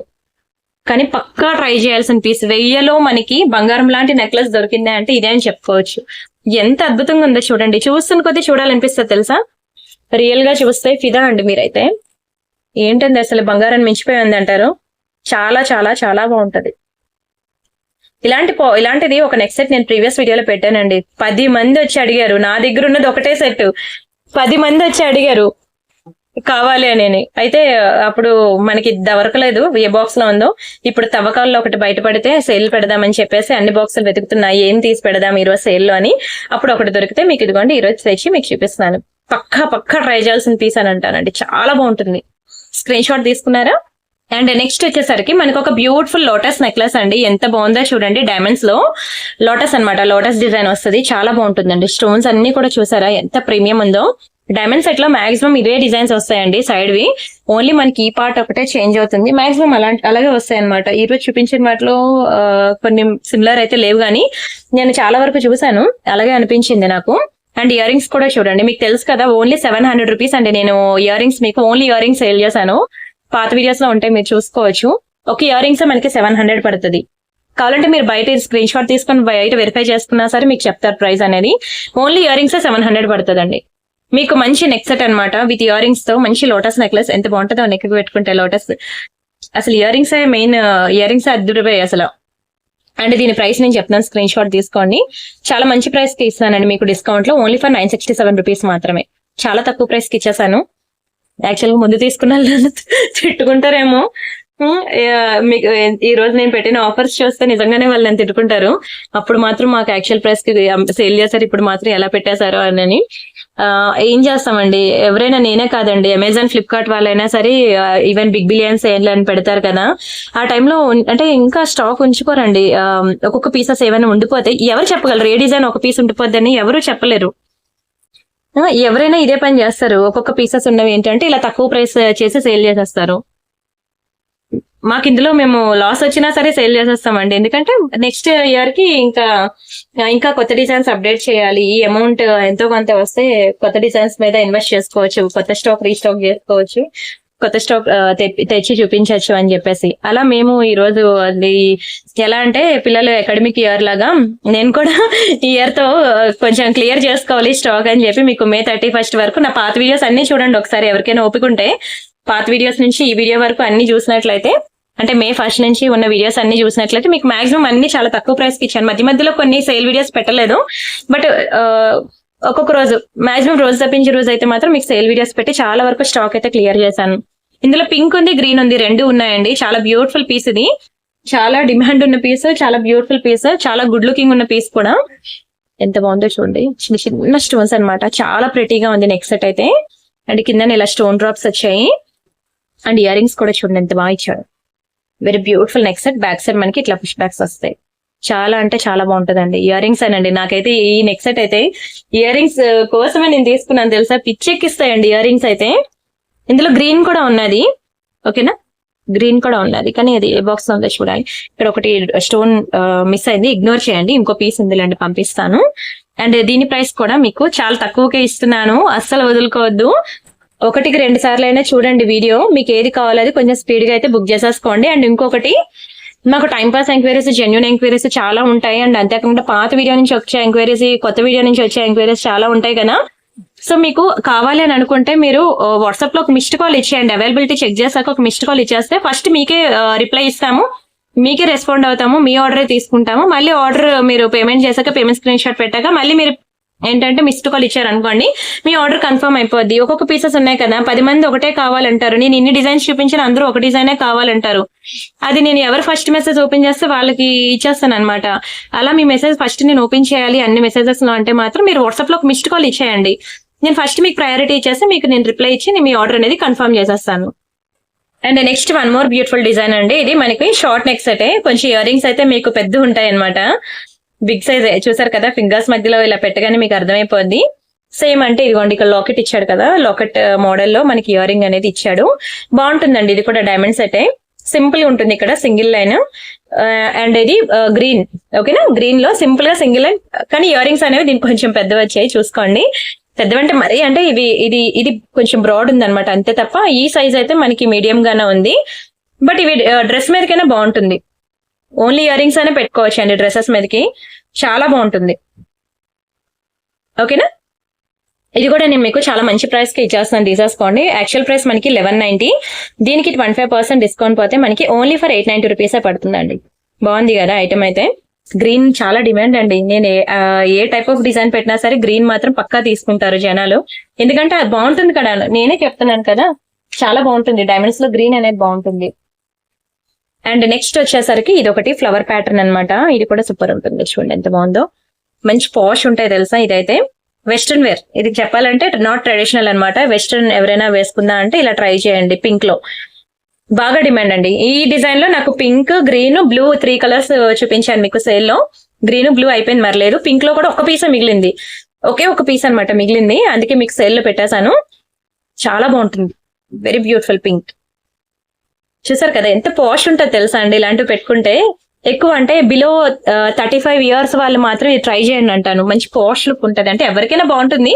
కానీ పక్కా ట్రై చేయాల్సిన పీస్. 1000లో మనకి బంగారం లాంటి నెక్లెస్ దొరికింది అంటే ఇదే అని చెప్పుకోవచ్చు. ఎంత అద్భుతంగా ఉందో చూడండి, చూస్తున్న కొద్దీ చూడాలనిపిస్తుంది తెలుసా. రియల్ గా చూస్తే ఫిదా అండి మీరైతే. ఏంటండి అసలు బంగారాన్ని మించిపోయింది అంటారు. చాలా చాలా చాలా బాగుంటది. ఇలాంటిది ఒక నెక్స్ట్ సెట్ నేను ప్రీవియస్ వీడియోలో పెట్టానండి. 10 మంది వచ్చి అడిగారు. నా దగ్గర ఉన్నది ఒకటే సెట్, 10 మంది వచ్చి అడిగారు కావాలి అని. అయితే అప్పుడు మనకి దొరకలేదు ఏ బాక్స్ లో ఉందో. ఇప్పుడు తవ్వకాల్లో ఒకటి బయటపడితే సేల్ పెడదామని చెప్పేసి అన్ని బాక్సులు వెతుకుతున్నాయి, ఏం తీసి పెడదాం ఈరోజు సేల్ లో అని. అప్పుడు ఒకటి దొరికితే మీకు ఇదిగోండి ఈరోజు తెచ్చి మీకు చూపిస్తున్నాను. పక్కా ట్రై చేయాల్సిన పీస్ అని అంటానండి, చాలా బాగుంటుంది. స్క్రీన్ షాట్ తీసుకున్నారా. అండ్ నెక్స్ట్ వచ్చేసరికి మనకు ఒక బ్యూటిఫుల్ లోటస్ నెక్లెస్ అండి. ఎంత బాగుందో చూడండి, డైమండ్స్ లో లోటస్ అన్నమాట, లోటస్ డిజైన్ వస్తుంది, చాలా బాగుంటుందండి. స్టోన్స్ అన్ని కూడా చూసారా ఎంత ప్రీమియం ఉందో. డైమండ్ సెట్ లో మాక్సిమం ఇవే డిజైన్స్ వస్తాయండి సైడ్ వి. ఓన్లీ మనకి ఈ పార్ట్ ఒకటే చేంజ్ అవుతుంది, మాక్సిమం అలాగే వస్తాయి అనమాట. ఈ రోజు చూపించిన వాటిలో కొన్ని సిమిలర్ అయితే లేవు, కానీ నేను చాలా వరకు చూసాను, అలాగే అనిపించింది నాకు. అండ్ ఇయర్ రింగ్స్ కూడా చూడండి, మీకు తెలుసు కదా ఓన్లీ 700 రూపీస్ అండి. నేను ఇయర్ రింగ్స్ మీకు ఓన్లీ ఇయర్ రింగ్స్ సేల్ చేశాను, పాత వీడియోస్ లో ఉంటాయి మీరు చూసుకోవచ్చు. ఒక ఇయర్ రింగ్స్ మనకి 700 పడుతుంది. కావాలంటే మీరు బయట స్క్రీన్ షాట్ తీసుకొని బయట వెరిఫై చేసుకున్నా సరే మీకు చెప్తారు ప్రైస్ అనేది. ఓన్లీ ఇయర్ రింగ్స్ 700 పడుతుందండి. మీకు మంచి నెక్ సెట్ అనమాట విత్ ఇయర్ రింగ్స్ తో. మంచి లోటస్ నెక్లెస్ ఎంత బాగుంటుందో నెక్ పెట్టుకుంటే లోటస్. అసలు earrings main, earrings అద్దుడిపోయాయి అసలు. అండ్ దీని ప్రైస్ నేను చెప్తాను, స్క్రీన్ షాట్ తీసుకోండి. చాలా మంచి ప్రైస్ కి ఇస్తానండి మీకు డిస్కౌంట్ లో, ఓన్లీ ఫర్ 967 రూపీస్ మాత్రమే. చాలా తక్కువ ప్రైస్ కి ఇచ్చేసాను. యాక్చువల్ గా ముందు తీసుకున్న తిట్టుకుంటారేమో, మీకు ఈ రోజు నేను పెట్టిన ఆఫర్స్ చూస్తే నిజంగానే వాళ్ళు నన్ను తిట్టుకుంటారు. అప్పుడు మాత్రం మాకు యాక్చువల్ ప్రైస్ కి సేల్ చేశారు, ఇప్పుడు మాత్రం ఎలా పెట్టేశారో అని. ఏం చేస్తామండి, ఎవరైనా నేనే కాదండి, అమెజాన్ ఫ్లిప్కార్ట్ వాళ్ళైనా సరే ఈవెన్ బిగ్ బిలియన్స్ సేల్ అని పెడతారు కదా, ఆ టైంలో అంటే ఇంకా స్టాక్ ఉంచుకోరండి. ఒక్కొక్క పీసెస్ ఏమైనా ఉండిపోతే ఎవరు చెప్పగలరు ఏ డిజైన్ ఒక పీస్ ఉండిపోద్దని ఎవరు చెప్పలేరు. ఎవరైనా ఇదే పని చేస్తారు, ఒక్కొక్క పీసెస్ ఉన్నవి ఏంటంటే ఇలా తక్కువ ప్రైస్ చేసి సేల్ చేసేస్తారు. మాకు ఇందులో మేము లాస్ వచ్చినా సరే సేల్ చేసేస్తామండి, ఎందుకంటే నెక్స్ట్ ఇయర్ కి ఇంకా కొత్త డిజైన్స్ అప్డేట్ చేయాలి. ఈ అమౌంట్ ఎంతో కొంత వస్తే కొత్త డిజైన్స్ మీద ఇన్వెస్ట్ చేసుకోవచ్చు, కొత్త స్టాక్ రీస్టాక్ చేసుకోవచ్చు, కొత్త స్టాక్ తెచ్చి చూపించవచ్చు అని చెప్పేసి అలా మేము ఈ రోజు అది ఎలా అంటే పిల్లలు అకాడమిక్ ఇయర్ లాగా నేను కూడా ఇయర్ తో కొంచెం క్లియర్ చేసుకోవాలి స్టాక్ అని చెప్పి మీకు May 31 వరకు నా పాత వీడియోస్ అన్ని చూడండి ఒకసారి, ఎవరికైనా ఓపికంటే పాత వీడియోస్ నుంచి ఈ వీడియో వరకు అన్ని చూసినట్లయితే, అంటే May 1 నుంచి ఉన్న వీడియోస్ అన్ని చూసినట్లయితే మీకు మాక్సిమం అన్ని చాలా తక్కువ ప్రైస్ కి ఇచ్చాను. మధ్య మధ్యలో కొన్ని సేల్ వీడియోస్ పెట్టలేదు, బట్ ఒక్కొక్క రోజు మాక్సిమం రోజు తప్పించే రోజు అయితే మాత్రం మీకు సేల్ వీడియోస్ పెట్టి చాలా వరకు స్టాక్ అయితే క్లియర్ చేశాను. ఇందులో పింక్ ఉంది, గ్రీన్ ఉంది, రెండు ఉన్నాయండి. చాలా బ్యూటిఫుల్ పీస్ ఇది, చాలా డిమాండ్ ఉన్న పీస్, చాలా బ్యూటిఫుల్ పీస్, చాలా గుడ్ లుకింగ్ ఉన్న పీస్ కూడా. ఎంత బాగుందో చూడండి, చిన్న చిన్న స్టోన్స్ అన్నమాట, చాలా ప్రెటీగా ఉంది నెక్ సెట్ అయితే. అండ్ కింద ఇలా స్టోన్ డ్రాప్స్ వచ్చాయి, అండ్ ఇయర్ రింగ్స్ కూడా చూడండి ఎంత బాగా ఇచ్చాడు. Very beautiful neck set, back side మనకి ఇట్లా పుష్ బ్యాక్స్ వస్తాయి. చాలా అంటే చాలా బాగుంటదండి. ఇయర్ రింగ్స్ అనండి, నాకైతే ఈ నెక్ సెట్ అయితే ఇయర్ రింగ్స్ కోసమే నేను తీసుకున్నాను తెలుసా, పిచ్చెక్కిస్తాయండి ఇయర్ రింగ్స్ అయితే. ఇందులో గ్రీన్ కూడా ఉన్నది, ఓకేనా, గ్రీన్ కూడా ఉన్నది, కానీ అది ఏ బాక్స్ లో ఉందో చూడాలి. ఇక్కడ ఒకటి స్టోన్ మిస్ అయింది, ఇగ్నోర్ చేయండి, ఇంకో పీస్ ఉందిలేండి పంపిస్తాను. అండ్ దీని ప్రైస్ కూడా మీకు చాలా తక్కువకే ఇస్తున్నాను, అస్సలు వదులుకోవద్దు. 1-2 సార్లు అయినా చూడండి వీడియో, మీకు ఏది కావాలో అది కొంచెం స్పీడ్ గా అయితే బుక్ చేసేసుకోండి. అండ్ ఇంకొకటి, మాకు time pass enquiries, genuine enquiries చాలా ఉంటాయి. అండ్ అంతేకాకుండా పాత వీడియో నుంచి వచ్చే ఎంక్వైరీస్, కొత్త వీడియో నుంచి వచ్చే ఎంక్వైరీస్ చాలా ఉంటాయి కదా. సో మీకు కావాలి అని అనుకుంటే మీరు వాట్సాప్ లో ఒక మిస్డ్ కాల్ ఇచ్చేయండి, అవైలబిలిటీ చెక్ చేశాక ఒక మిస్డ్ కాల్ ఇచ్చేస్తే ఫస్ట్ మీకే రిప్లై ఇస్తాము, మీకే రెస్పాండ్ అవుతాము, మీ ఆర్డరే తీసుకుంటాము. మళ్ళీ ఆర్డర్ మీరు పేమెంట్ చేశాక, పేమెంట్ స్క్రీన్ షాట్ పెట్టాక మళ్ళీ మీరు ఏంటంటే మిస్డ్ కాల్ ఇచ్చారు అనుకోండి, మీ ఆర్డర్ కన్ఫర్మ్ అయిపోద్ది. ఒక్కొక్క పీసెస్ ఉన్నాయి కదా, 10 మంది ఒకటే కావాలంటారు, నేను ఇన్ని డిజైన్స్ చూపించిన అందరూ ఒక డిజైనే కావాలంటారు. అది నేను ఎవరు ఫస్ట్ మెసేజ్ ఓపెన్ చేస్తే వాళ్ళకి ఇచ్చేస్తాను అనమాట. అలా మీ మెసేజ్ ఫస్ట్ నేను ఓపెన్ చేయాలి అన్ని మెసేజెస్ లో అంటే మాత్రం మీరు వాట్సాప్ లో ఒక మిస్డ్ కాల్ ఇచ్చేయండి, నేను ఫస్ట్ మీకు ప్రయారిటీ ఇచ్చేసి మీకు నేను రిప్లై ఇచ్చి మీ ఆర్డర్ అనేది కన్ఫర్మ్ చేసేస్తాను. And next one more beautiful design అండి, ఇది మనకి షార్ట్ నెక్ సెట్, కొంచెం ఇయర్ రింగ్స్ అయితే మీకు పెద్ద ఉంటాయి అనమాట, బిగ్ సైజ్ చూసారు కదా, ఫింగర్స్ మధ్యలో ఇలా పెట్టగానే మీకు అర్థమైపోద్ది. సేమ్ అంటే ఇదిగోండి ఇక్కడ లాకెట్ ఇచ్చాడు కదా, లాకెట్ మోడల్లో మనకి ఇయర్ రింగ్ అనేది ఇచ్చాడు, బాగుంటుందండి. ఇది కూడా డైమండ్ సెట్, సింపుల్ గా ఉంటుంది, ఇక్కడ సింగిల్ లైన్. అండ్ ఇది గ్రీన్, ఓకేనా, గ్రీన్ లో సింపుల్ గా సింగిల్ లైన్, కానీ ఇయర్ రింగ్స్ అనేవి దీనికి కొంచెం పెద్దవి వచ్చాయి చూసుకోండి. పెద్దవంటే మరి అంటే ఇది కొంచెం బ్రాడ్ ఉంది అనమాట, అంతే తప్ప ఈ సైజ్ అయితే మనకి మీడియం గానే ఉంది. బట్ ఇవి డ్రెస్ మీదకైనా బాగుంటుంది, ఓన్లీ ఇయర్ రింగ్స్ అనే పెట్టుకోవచ్చు అండి డ్రెస్సెస్ మీదకి, చాలా బాగుంటుంది, ఓకేనా. ఇది కూడా నేను మీకు చాలా మంచి ప్రైస్ కి ఇచ్చేస్తాను, తీసేసుకోండి. యాక్చువల్ ప్రైస్ మనకి 1190, దీనికి 25% డిస్కౌంట్ పోతే మనకి ఓన్లీ ఫర్ 890 రూపీసే పడుతుందండి. బాగుంది కదా ఐటమ్ అయితే. గ్రీన్ చాలా డిమాండ్ అండి, నేను ఏ టైప్ ఆఫ్ డిజైన్ పెట్టినా సరే గ్రీన్ మాత్రం పక్కా తీసుకుంటారు జనాలు, ఎందుకంటే అది బాగుంటుంది కదా, నేనే చెప్తున్నాను కదా, చాలా బాగుంటుంది, డైమండ్స్ లో గ్రీన్ అనేది బాగుంటుంది. అండ్ నెక్స్ట్ వచ్చేసరికి ఇది ఒకటి ఫ్లవర్ ప్యాటర్న్ అనమాట, ఇది కూడా సూపర్ ఉంటుంది, చూడండి ఎంత బాగుందో, మంచి పాష్ ఉంటాయి తెలుసా. ఇదైతే వెస్ట్రన్ వేర్, ఇది చెప్పాలంటే నాట్ ట్రెడిషనల్ అనమాట, వెస్ట్రన్ ఎవరైనా వేసుకుందా అంటే ఇలా ట్రై చేయండి. పింక్ లో బాగా డిమాండ్ అండి. ఈ డిజైన్ లో నాకు పింక్, గ్రీన్, బ్లూ 3 కలర్స్ చూపించాను మీకు సేల్ లో, గ్రీన్ బ్లూ అయిపోయింది మరలేదు, పింక్ లో కూడా ఒక పీసే మిగిలింది, ఒకే ఒక పీస్ అనమాట మిగిలింది, అందుకే మీకు సేల్ లో పెట్టేశాను. చాలా బాగుంటుంది, వెరీ బ్యూటిఫుల్ పింక్, చూసారు కదా ఎంత పాష్ ఉంటుంది తెలుసా అండి. ఇలాంటివి పెట్టుకుంటే ఎక్కువ అంటే బిలో 35 ఇయర్స్ వాళ్ళు మాత్రం ఇది ట్రై చేయండి అంటాను, మంచి పాష్ లుక్ ఉంటుంది, అంటే ఎవరికైనా బాగుంటుంది,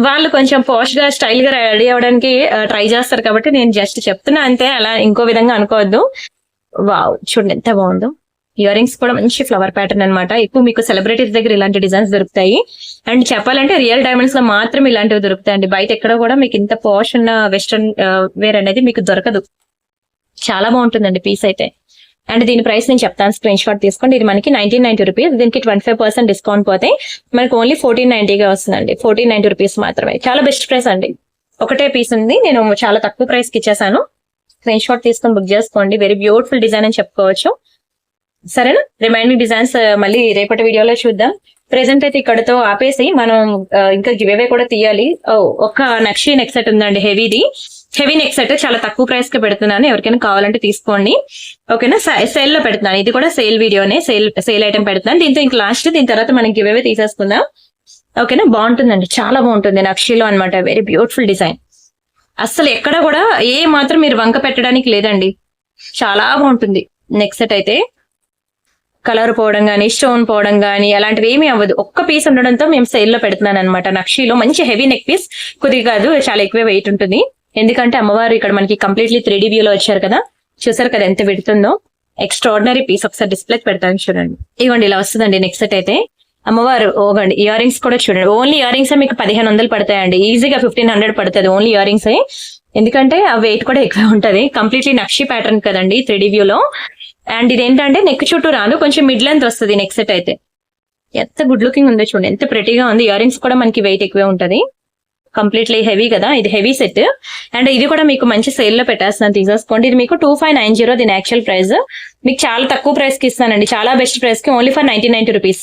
వాళ్ళు కొంచెం పాష్ గా స్టైల్ గా రెడీ అవ్వడానికి ట్రై చేస్తారు కాబట్టి నేను జస్ట్ చెప్తున్నా అంతే, అలా ఇంకో విధంగా అనుకోవద్దు. వావ్ చూడండి ఎంత బాగుందో. ఇయర్ రింగ్స్ కూడా మంచి ఫ్లవర్ ప్యాటర్న్ అనమాట, ఎక్కువ మీకు సెలబ్రిటీస్ దగ్గర ఇలాంటి డిజైన్స్ దొరుకుతాయి. అండ్ చెప్పాలంటే రియల్ డైమండ్స్ లో మాత్రం ఇలాంటివి దొరుకుతాయండి, బయట ఎక్కడ కూడా మీకు ఇంత పాష్ ఉన్న వెస్ట్రన్ వేర్ అనేది మీకు దొరకదు. చాలా బాగుంటుందండి పీస్ అయితే. అండ్ దీని ప్రైస్ నేను చెప్తాను, స్క్రీన్ షాట్ తీసుకోండి. ఇది మనకి 1990 రూపీస్, దీనికి 25% డిస్కౌంట్ పోతే మనకి ఓన్లీ 1490గా వస్తుందండి. 1490 రూపీస్ మాత్రమే, చాలా బెస్ట్ ప్రైస్ అండి. ఒకటే పీస్ ఉంది, నేను చాలా తక్కువ ప్రైస్ కి ఇచ్చేసాను. స్క్రీన్ షాట్ తీసుకొని బుక్ చేసుకోండి, వెరీ బ్యూటిఫుల్ డిజైన్ అని చెప్పుకోవచ్చు. సరేనా, రిమైనింగ్ డిజైన్స్ మళ్ళీ రేపటి వీడియోలో చూద్దాం. ప్రెసెంట్ అయితే ఇక్కడతో ఆపేసి మనం ఇంకా గివ్ అవే కూడా తీయాలి. ఒక నక్షి నెక్ సెట్ ఉందండి, హెవీ నెక్ సెట్ చాలా తక్కువ ప్రైస్ కి పెడుతున్నాను, ఎవరికైనా కావాలంటే తీసుకోండి. ఓకేనా, సేల్ లో పెడుతున్నాను, ఇది కూడా సేల్ వీడియోనే, సేల్ ఐటమ్ పెడుతున్నాను. దీంతో ఇంకా లాస్ట్, దీని తర్వాత మనం గివ్ అవే తీసేసుకుందాం. ఓకేనా, బాగుంటుందండి, చాలా బాగుంటుంది నక్షిలో అన్నమాట. వెరీ బ్యూటిఫుల్ డిజైన్, అస్సలు ఎక్కడ కూడా ఏ మాత్రం మీరు వంక పెట్టడానికి లేదండి, చాలా బాగుంటుంది. నెక్ సెట్ అయితే కలర్ పోవడం కానీ, స్టోన్ పోవడం కానీ అలాంటివి ఏమీ అవ్వదు. ఒక్క పీస్ ఉండడంతో మేము సేల్ లో పెడుతున్నాను అనమాట. నక్షిలో మంచి హెవీ నెక్ పీస్, కొద్దిగా కాదు చాలా ఎక్కువ వెయిట్ ఉంటుంది. ఎందుకంటే అమ్మవారు ఇక్కడ మనకి కంప్లీట్లీ 3D వ్యూలో వచ్చారు కదా, చూసారు కదా ఎంత పెడుతుందో. ఎక్స్ట్రాడినరీ పీస్, ఒకసారి డిస్ప్లే పెడతాను చూడండి. ఇవ్వండి ఇలా వస్తుందండి నెక్ సెట్ అయితే. అమ్మవారు ఓగండి, ఇయర్ రింగ్స్ కూడా చూడండి, ఓన్లీ ఇయర్ రింగ్స్ మీకు 1500 పడతాయండి, ఈజీగా 1500 పడుతుంది ఓన్లీ ఇయర్ రింగ్స్. ఎందుకంటే ఆ వెయిట్ కూడా ఎక్కువ ఉంటది. కంప్లీట్లీ నక్షి ప్యాటర్న్ కదండి 3D వ్యూలో. అండ్ ఇదేంటంటే నెక్ చుట్టూ రాదు, కొంచెం మిడ్ లెంత్ వస్తుంది నెక్ సెట్ అయితే. ఎంత గుడ్ లుకింగ్ ఉందో చూడండి, ఎంత ప్రెటీగా ఉంది. ఇయర్ రింగ్స్ కూడా మనకి వెయిట్ ఎక్కువే ఉంటది, కంప్లీట్లీ హెవీ కదా, ఇది హెవీ సెట్. అండ్ ఇది కూడా మీకు మంచి సేల్ లో పెట్టేస్తున్నాను, తీసేసుకోండి. ఇది మీకు 2590 దీని యాక్చువల్ ప్రైస్, మీకు చాలా తక్కువ ప్రైస్ కి ఇస్తానండి, చాలా బెస్ట్ ప్రైస్ కి, ఓన్లీ ఫర్ 1990 రూపీస్,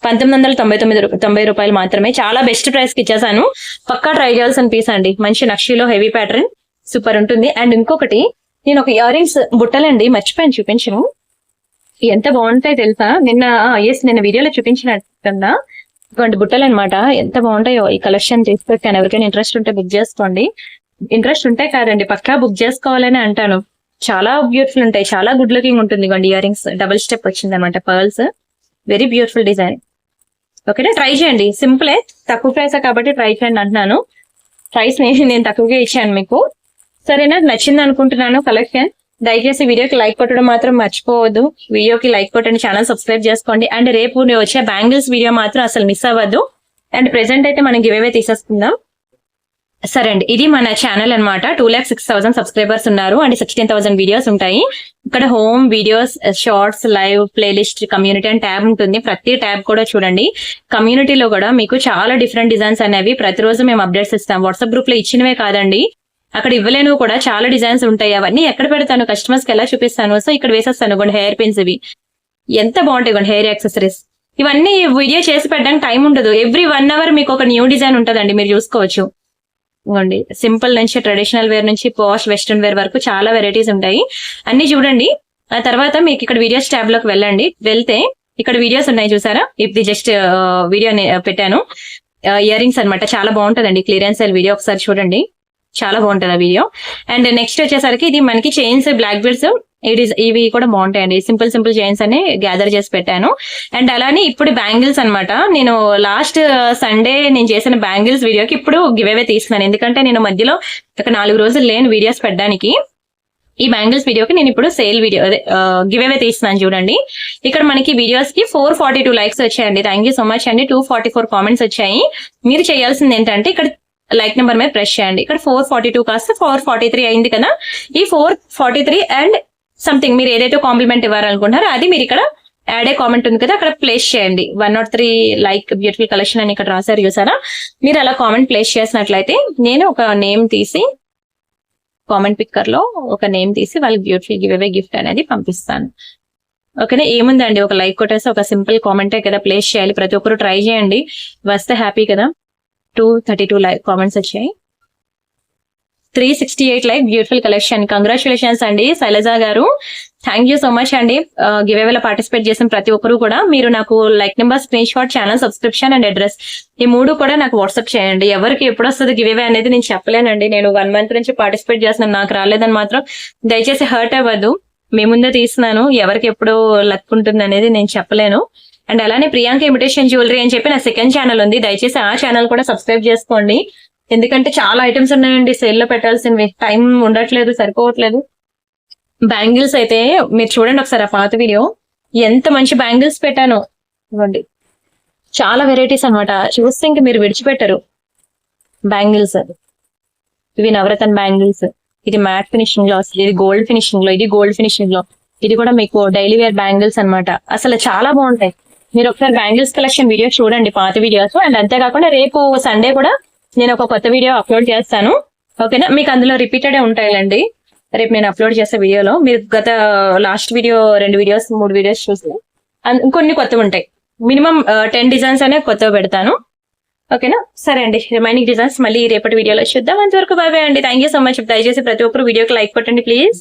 1999 రూపాయలు మాత్రమే. చాలా బెస్ట్ ప్రైస్ కి ఇచ్చేసాను, పక్కా ట్రై చేయాల్సిన పీస్ అండి. మంచి నక్షిలో హెవీ ప్యాటర్న్, సూపర్ ఉంటుంది. అండ్ ఇంకొకటి, నేను ఒక ఇయర్ రింగ్స్ బుట్టలండి మర్చిపోయాను చూపించను, ఎంత బాగుంటాయి తెలుసా. నిన్న వీడియోలో చూపించినట్టున్నా, ఇటువంటి బుట్టలు అనమాట, ఎంత బాగుంటాయో. ఈ కలెక్షన్ తీసుకొచ్చాను, ఎవరికైనా ఇంట్రెస్ట్ ఉంటే బుక్ చేసుకోండి. ఇంట్రెస్ట్ ఉంటే కాదండి, పక్కా బుక్ చేసుకోవాలని అంటాను. చాలా బ్యూటిఫుల్ ఉంటాయి, చాలా గుడ్ లుకింగ్ ఉంటుంది. ఇవ్వండి ఇయర్ రింగ్స్, డబుల్ స్టెప్ వచ్చింది అనమాట, పర్ల్స్, వెరీ బ్యూటిఫుల్ డిజైన్. ఓకేనా, ట్రై చేయండి, సింపులే, తక్కువ ప్రైస్ కాబట్టి ట్రై చేయండి అంటున్నాను. ప్రైస్ నేను తక్కువగా ఇచ్చాను మీకు, సరేనా. నచ్చింది అనుకుంటున్నాను కలెక్షన్. దయచేసి వీడియోకి లైక్ కొట్టడం మాత్రం మర్చిపోవద్దు, వీడియోకి లైక్ కొట్టండి, ఛానల్ సబ్స్క్రైబ్ చేసుకోండి. అండ్ రేపు వచ్చే బ్యాంగిల్స్ వీడియో మాత్రం అసలు మిస్ అవ్వద్దు. అండ్ ప్రెసెంట్ అయితే మనం గివ్ అవే తీసేసుకుందాం. సరే అండి, ఇది మన ఛానల్ అనమాట. 2,06,000 సబ్స్క్రైబర్స్ ఉన్నారు అండ్ 16,000 వీడియోస్ ఉంటాయి. ఇక్కడ home, videos, shorts, live, playlist, community అని ట్యాబ్ ఉంటుంది. ప్రతి ట్యాబ్ కూడా చూడండి. కమ్యూనిటీలో కూడా మీకు చాలా డిఫరెంట్ డిజైన్స్ అనేవి ప్రతిరోజు మేము అప్డేట్స్ ఇస్తాం. వాట్సాప్ గ్రూప్ లో ఇచ్చినవే కాదండి, అక్కడ ఇవ్వలేను కూడా, చాలా డిజైన్స్ ఉంటాయి. అవన్నీ ఎక్కడ పెడతాను, కస్టమర్స్ కి ఎలా చూపిస్తాను, సో ఇక్కడ వేసేస్తాను. కొన్ని హెయిర్ పిన్స్, ఇవి ఎంత బాగుంటాయి, కొన్ని హెయిర్ యాక్సెసరీస్. ఇవన్నీ వీడియో చేసి పెట్టడానికి టైం ఉండదు. ఎవ్రీ 1 hour మీకు ఒక న్యూ డిజైన్ ఉంటుందండి, మీరు చూసుకోవచ్చు. ఇవ్వండి, సింపుల్ నుంచి ట్రెడిషనల్ వేర్ నుంచి పోస్ట్ వెస్ట్రన్ వేర్ వరకు చాలా వెరైటీస్ ఉంటాయి. అన్ని చూడండి. ఆ తర్వాత మీకు ఇక్కడ వీడియోస్ ట్యాబ్ లోకి వెళ్తే ఇక్కడ వీడియోస్ ఉన్నాయి చూసారా. ఇది జస్ట్ వీడియో పెట్టాను, ఇయర్ రింగ్స్ అనమాట. చాలా బాగుంటుందండి, క్లియరెన్స్ సేల్ వీడియో, ఒకసారి చూడండి, చాలా బాగుంటుంది ఆ వీడియో. అండ్ నెక్స్ట్ వచ్చేసరికి ఇది మనకి చైన్స్, బ్లాక్ బెల్ట్స్, ఇవి కూడా బాగుంటాయండి. సింపుల్ చైన్స్ అని గ్యాదర్ చేసి పెట్టాను. అండ్ అలానే ఇప్పుడు బ్యాంగిల్స్ అన్నమాట. నేను లాస్ట్ సండే నేను చేసిన బ్యాంగిల్స్ వీడియోకి ఇప్పుడు గివ్ అవే తీస్తున్నాను. ఎందుకంటే నేను మధ్యలో ఒక 4 రోజులు లేని వీడియోస్ పెట్టడానికి. ఈ బ్యాంగిల్స్ వీడియోకి నేను ఇప్పుడు సేల్ వీడియో గివ్ అవే తీస్తున్నాను చూడండి. ఇక్కడ మనకి వీడియోస్ కి 442 లైక్స్ వచ్చాయండి. థ్యాంక్ యూ సో మచ్ అండి. 244 కామెంట్స్ వచ్చాయి. మీరు చేయాల్సింది ఏంటంటే ఇక్కడ లైక్ నెంబర్ మీద ప్రెస్ చేయండి. ఇక్కడ 442 కాస్త 443 అయింది కదా. ఈ 443 అండ్ సంథింగ్ మీరు ఏదైతే కాంప్లిమెంట్ ఇవ్వాలనుకుంటారో అది మీరు ఇక్కడ యాడ్ ఏ కామెంట్ ఉంది కదా, అక్కడ ప్లేస్ చేయండి. 103 లైక్ బ్యూటిఫుల్ కలెక్షన్ అని ఇక్కడ రాశారు చూసారా. మీరు అలా కామెంట్ ప్లేస్ చేసినట్లయితే నేను ఒక నేమ్ తీసి, కామెంట్ పిక్కర్ లో ఒక నేమ్ తీసి వాళ్ళకి బ్యూటిఫుల్ గివ్ అవే గిఫ్ట్ అనేది పంపిస్తాను. ఓకేనా, ఏముందండి, ఒక లైక్ కొట్టేసి ఒక సింపుల్ కామెంటే కదా ప్లేస్ చేయాలి. ప్రతి ఒక్కరు ట్రై చేయండి, వస్తే హ్యాపీ కదా. 232 లైక్ కామెంట్స్ వచ్చాయి. 368 లైక్ బ్యూటిఫుల్ కలెక్షన్. కంగ్రాచులేషన్స్ అండి శైలజ గారు, థ్యాంక్ యూ సో మచ్ అండి. గివ్ అవేలో పార్టిసిపేట్ చేసిన ప్రతి ఒక్కరు కూడా మీరు నాకు like number, screen shot, channel subscription and address, ఈ 3 కూడా నాకు వాట్సాప్ చేయండి. ఎవరికి ఎప్పుడు వస్తుంది గివ్ అవే అనేది నేను చెప్పలేనండి. నేను 1 month నుంచి పార్టిసిపేట్ చేస్తున్నాను, నాకు రాలేదని మాత్రం దయచేసి హర్ట్ అవ్వద్దు. మీ ముందే తీస్తున్నాను, ఎవరికి ఎప్పుడు లక్ ఉంటుంది అనేది నేను చెప్పలేను. అండ్ అలానే ప్రియాంక ఇమిటేషన్ జ్యువెలరీ అని చెప్పి నా సెకండ్ ఛానల్ ఉంది, దయచేసి ఆ ఛానల్ కూడా సబ్స్క్రైబ్ చేసుకోండి. ఎందుకంటే చాలా ఐటమ్స్ ఉన్నాయండి సేల్ లో పెట్టాల్సినవి, టైం ఉండట్లేదు, సరిపోవట్లేదు. బ్యాంగిల్స్ అయితే మీరు చూడండి ఒకసారి ఆ పాత వీడియో, ఎంత మంచి బ్యాంగిల్స్ పెట్టాను. ఇవ్వండి, చాలా వెరైటీస్ అన్నమాట, చూస్తే ఇంక మీరు విడిచిపెట్టరు. బ్యాంగిల్స్ ఇవి నవరత్న బ్యాంగిల్స్, ఇది మ్యాట్ ఫినిషింగ్ లో వస్తుంది, ఇది గోల్డ్ ఫినిషింగ్ లో, ఇది గోల్డ్ ఫినిషింగ్ లో, ఇది కూడా మీకు డైలీ వేర్ బ్యాంగిల్స్ అన్నమాట. అసలు చాలా బాగుంటాయి. మీరు ఒకసారి బ్యాంగిల్స్ కలెక్షన్ వీడియో చూడండి, పాత వీడియోస్. అండ్ అంతేకాకుండా రేపు సండే కూడా నేను ఒక కొత్త వీడియో అప్లోడ్ చేస్తాను. ఓకేనా, మీకు అందులో రిపీటెడ్ ఉంటాయండి. రేపు నేను అప్లోడ్ చేసే వీడియోలో మీరు గత లాస్ట్ వీడియో 2 వీడియోస్ 3 వీడియోస్ చూసి కొన్ని కొత్తవి ఉంటాయి. మినిమం 10 డిజైన్స్ అనే కొత్తగా పెడతాను. ఓకేనా, సరే అండి. రిమైనింగ్ డిజైన్స్ మళ్ళీ రేపటి వీడియోలో చూద్దాం. అంతవరకు బాయ్ బాయ్ అండి. Thank you so much. దయచేసి ప్రతి ఒక్కరు వీడియోకి లైక్ కొట్టండి ప్లీజ్.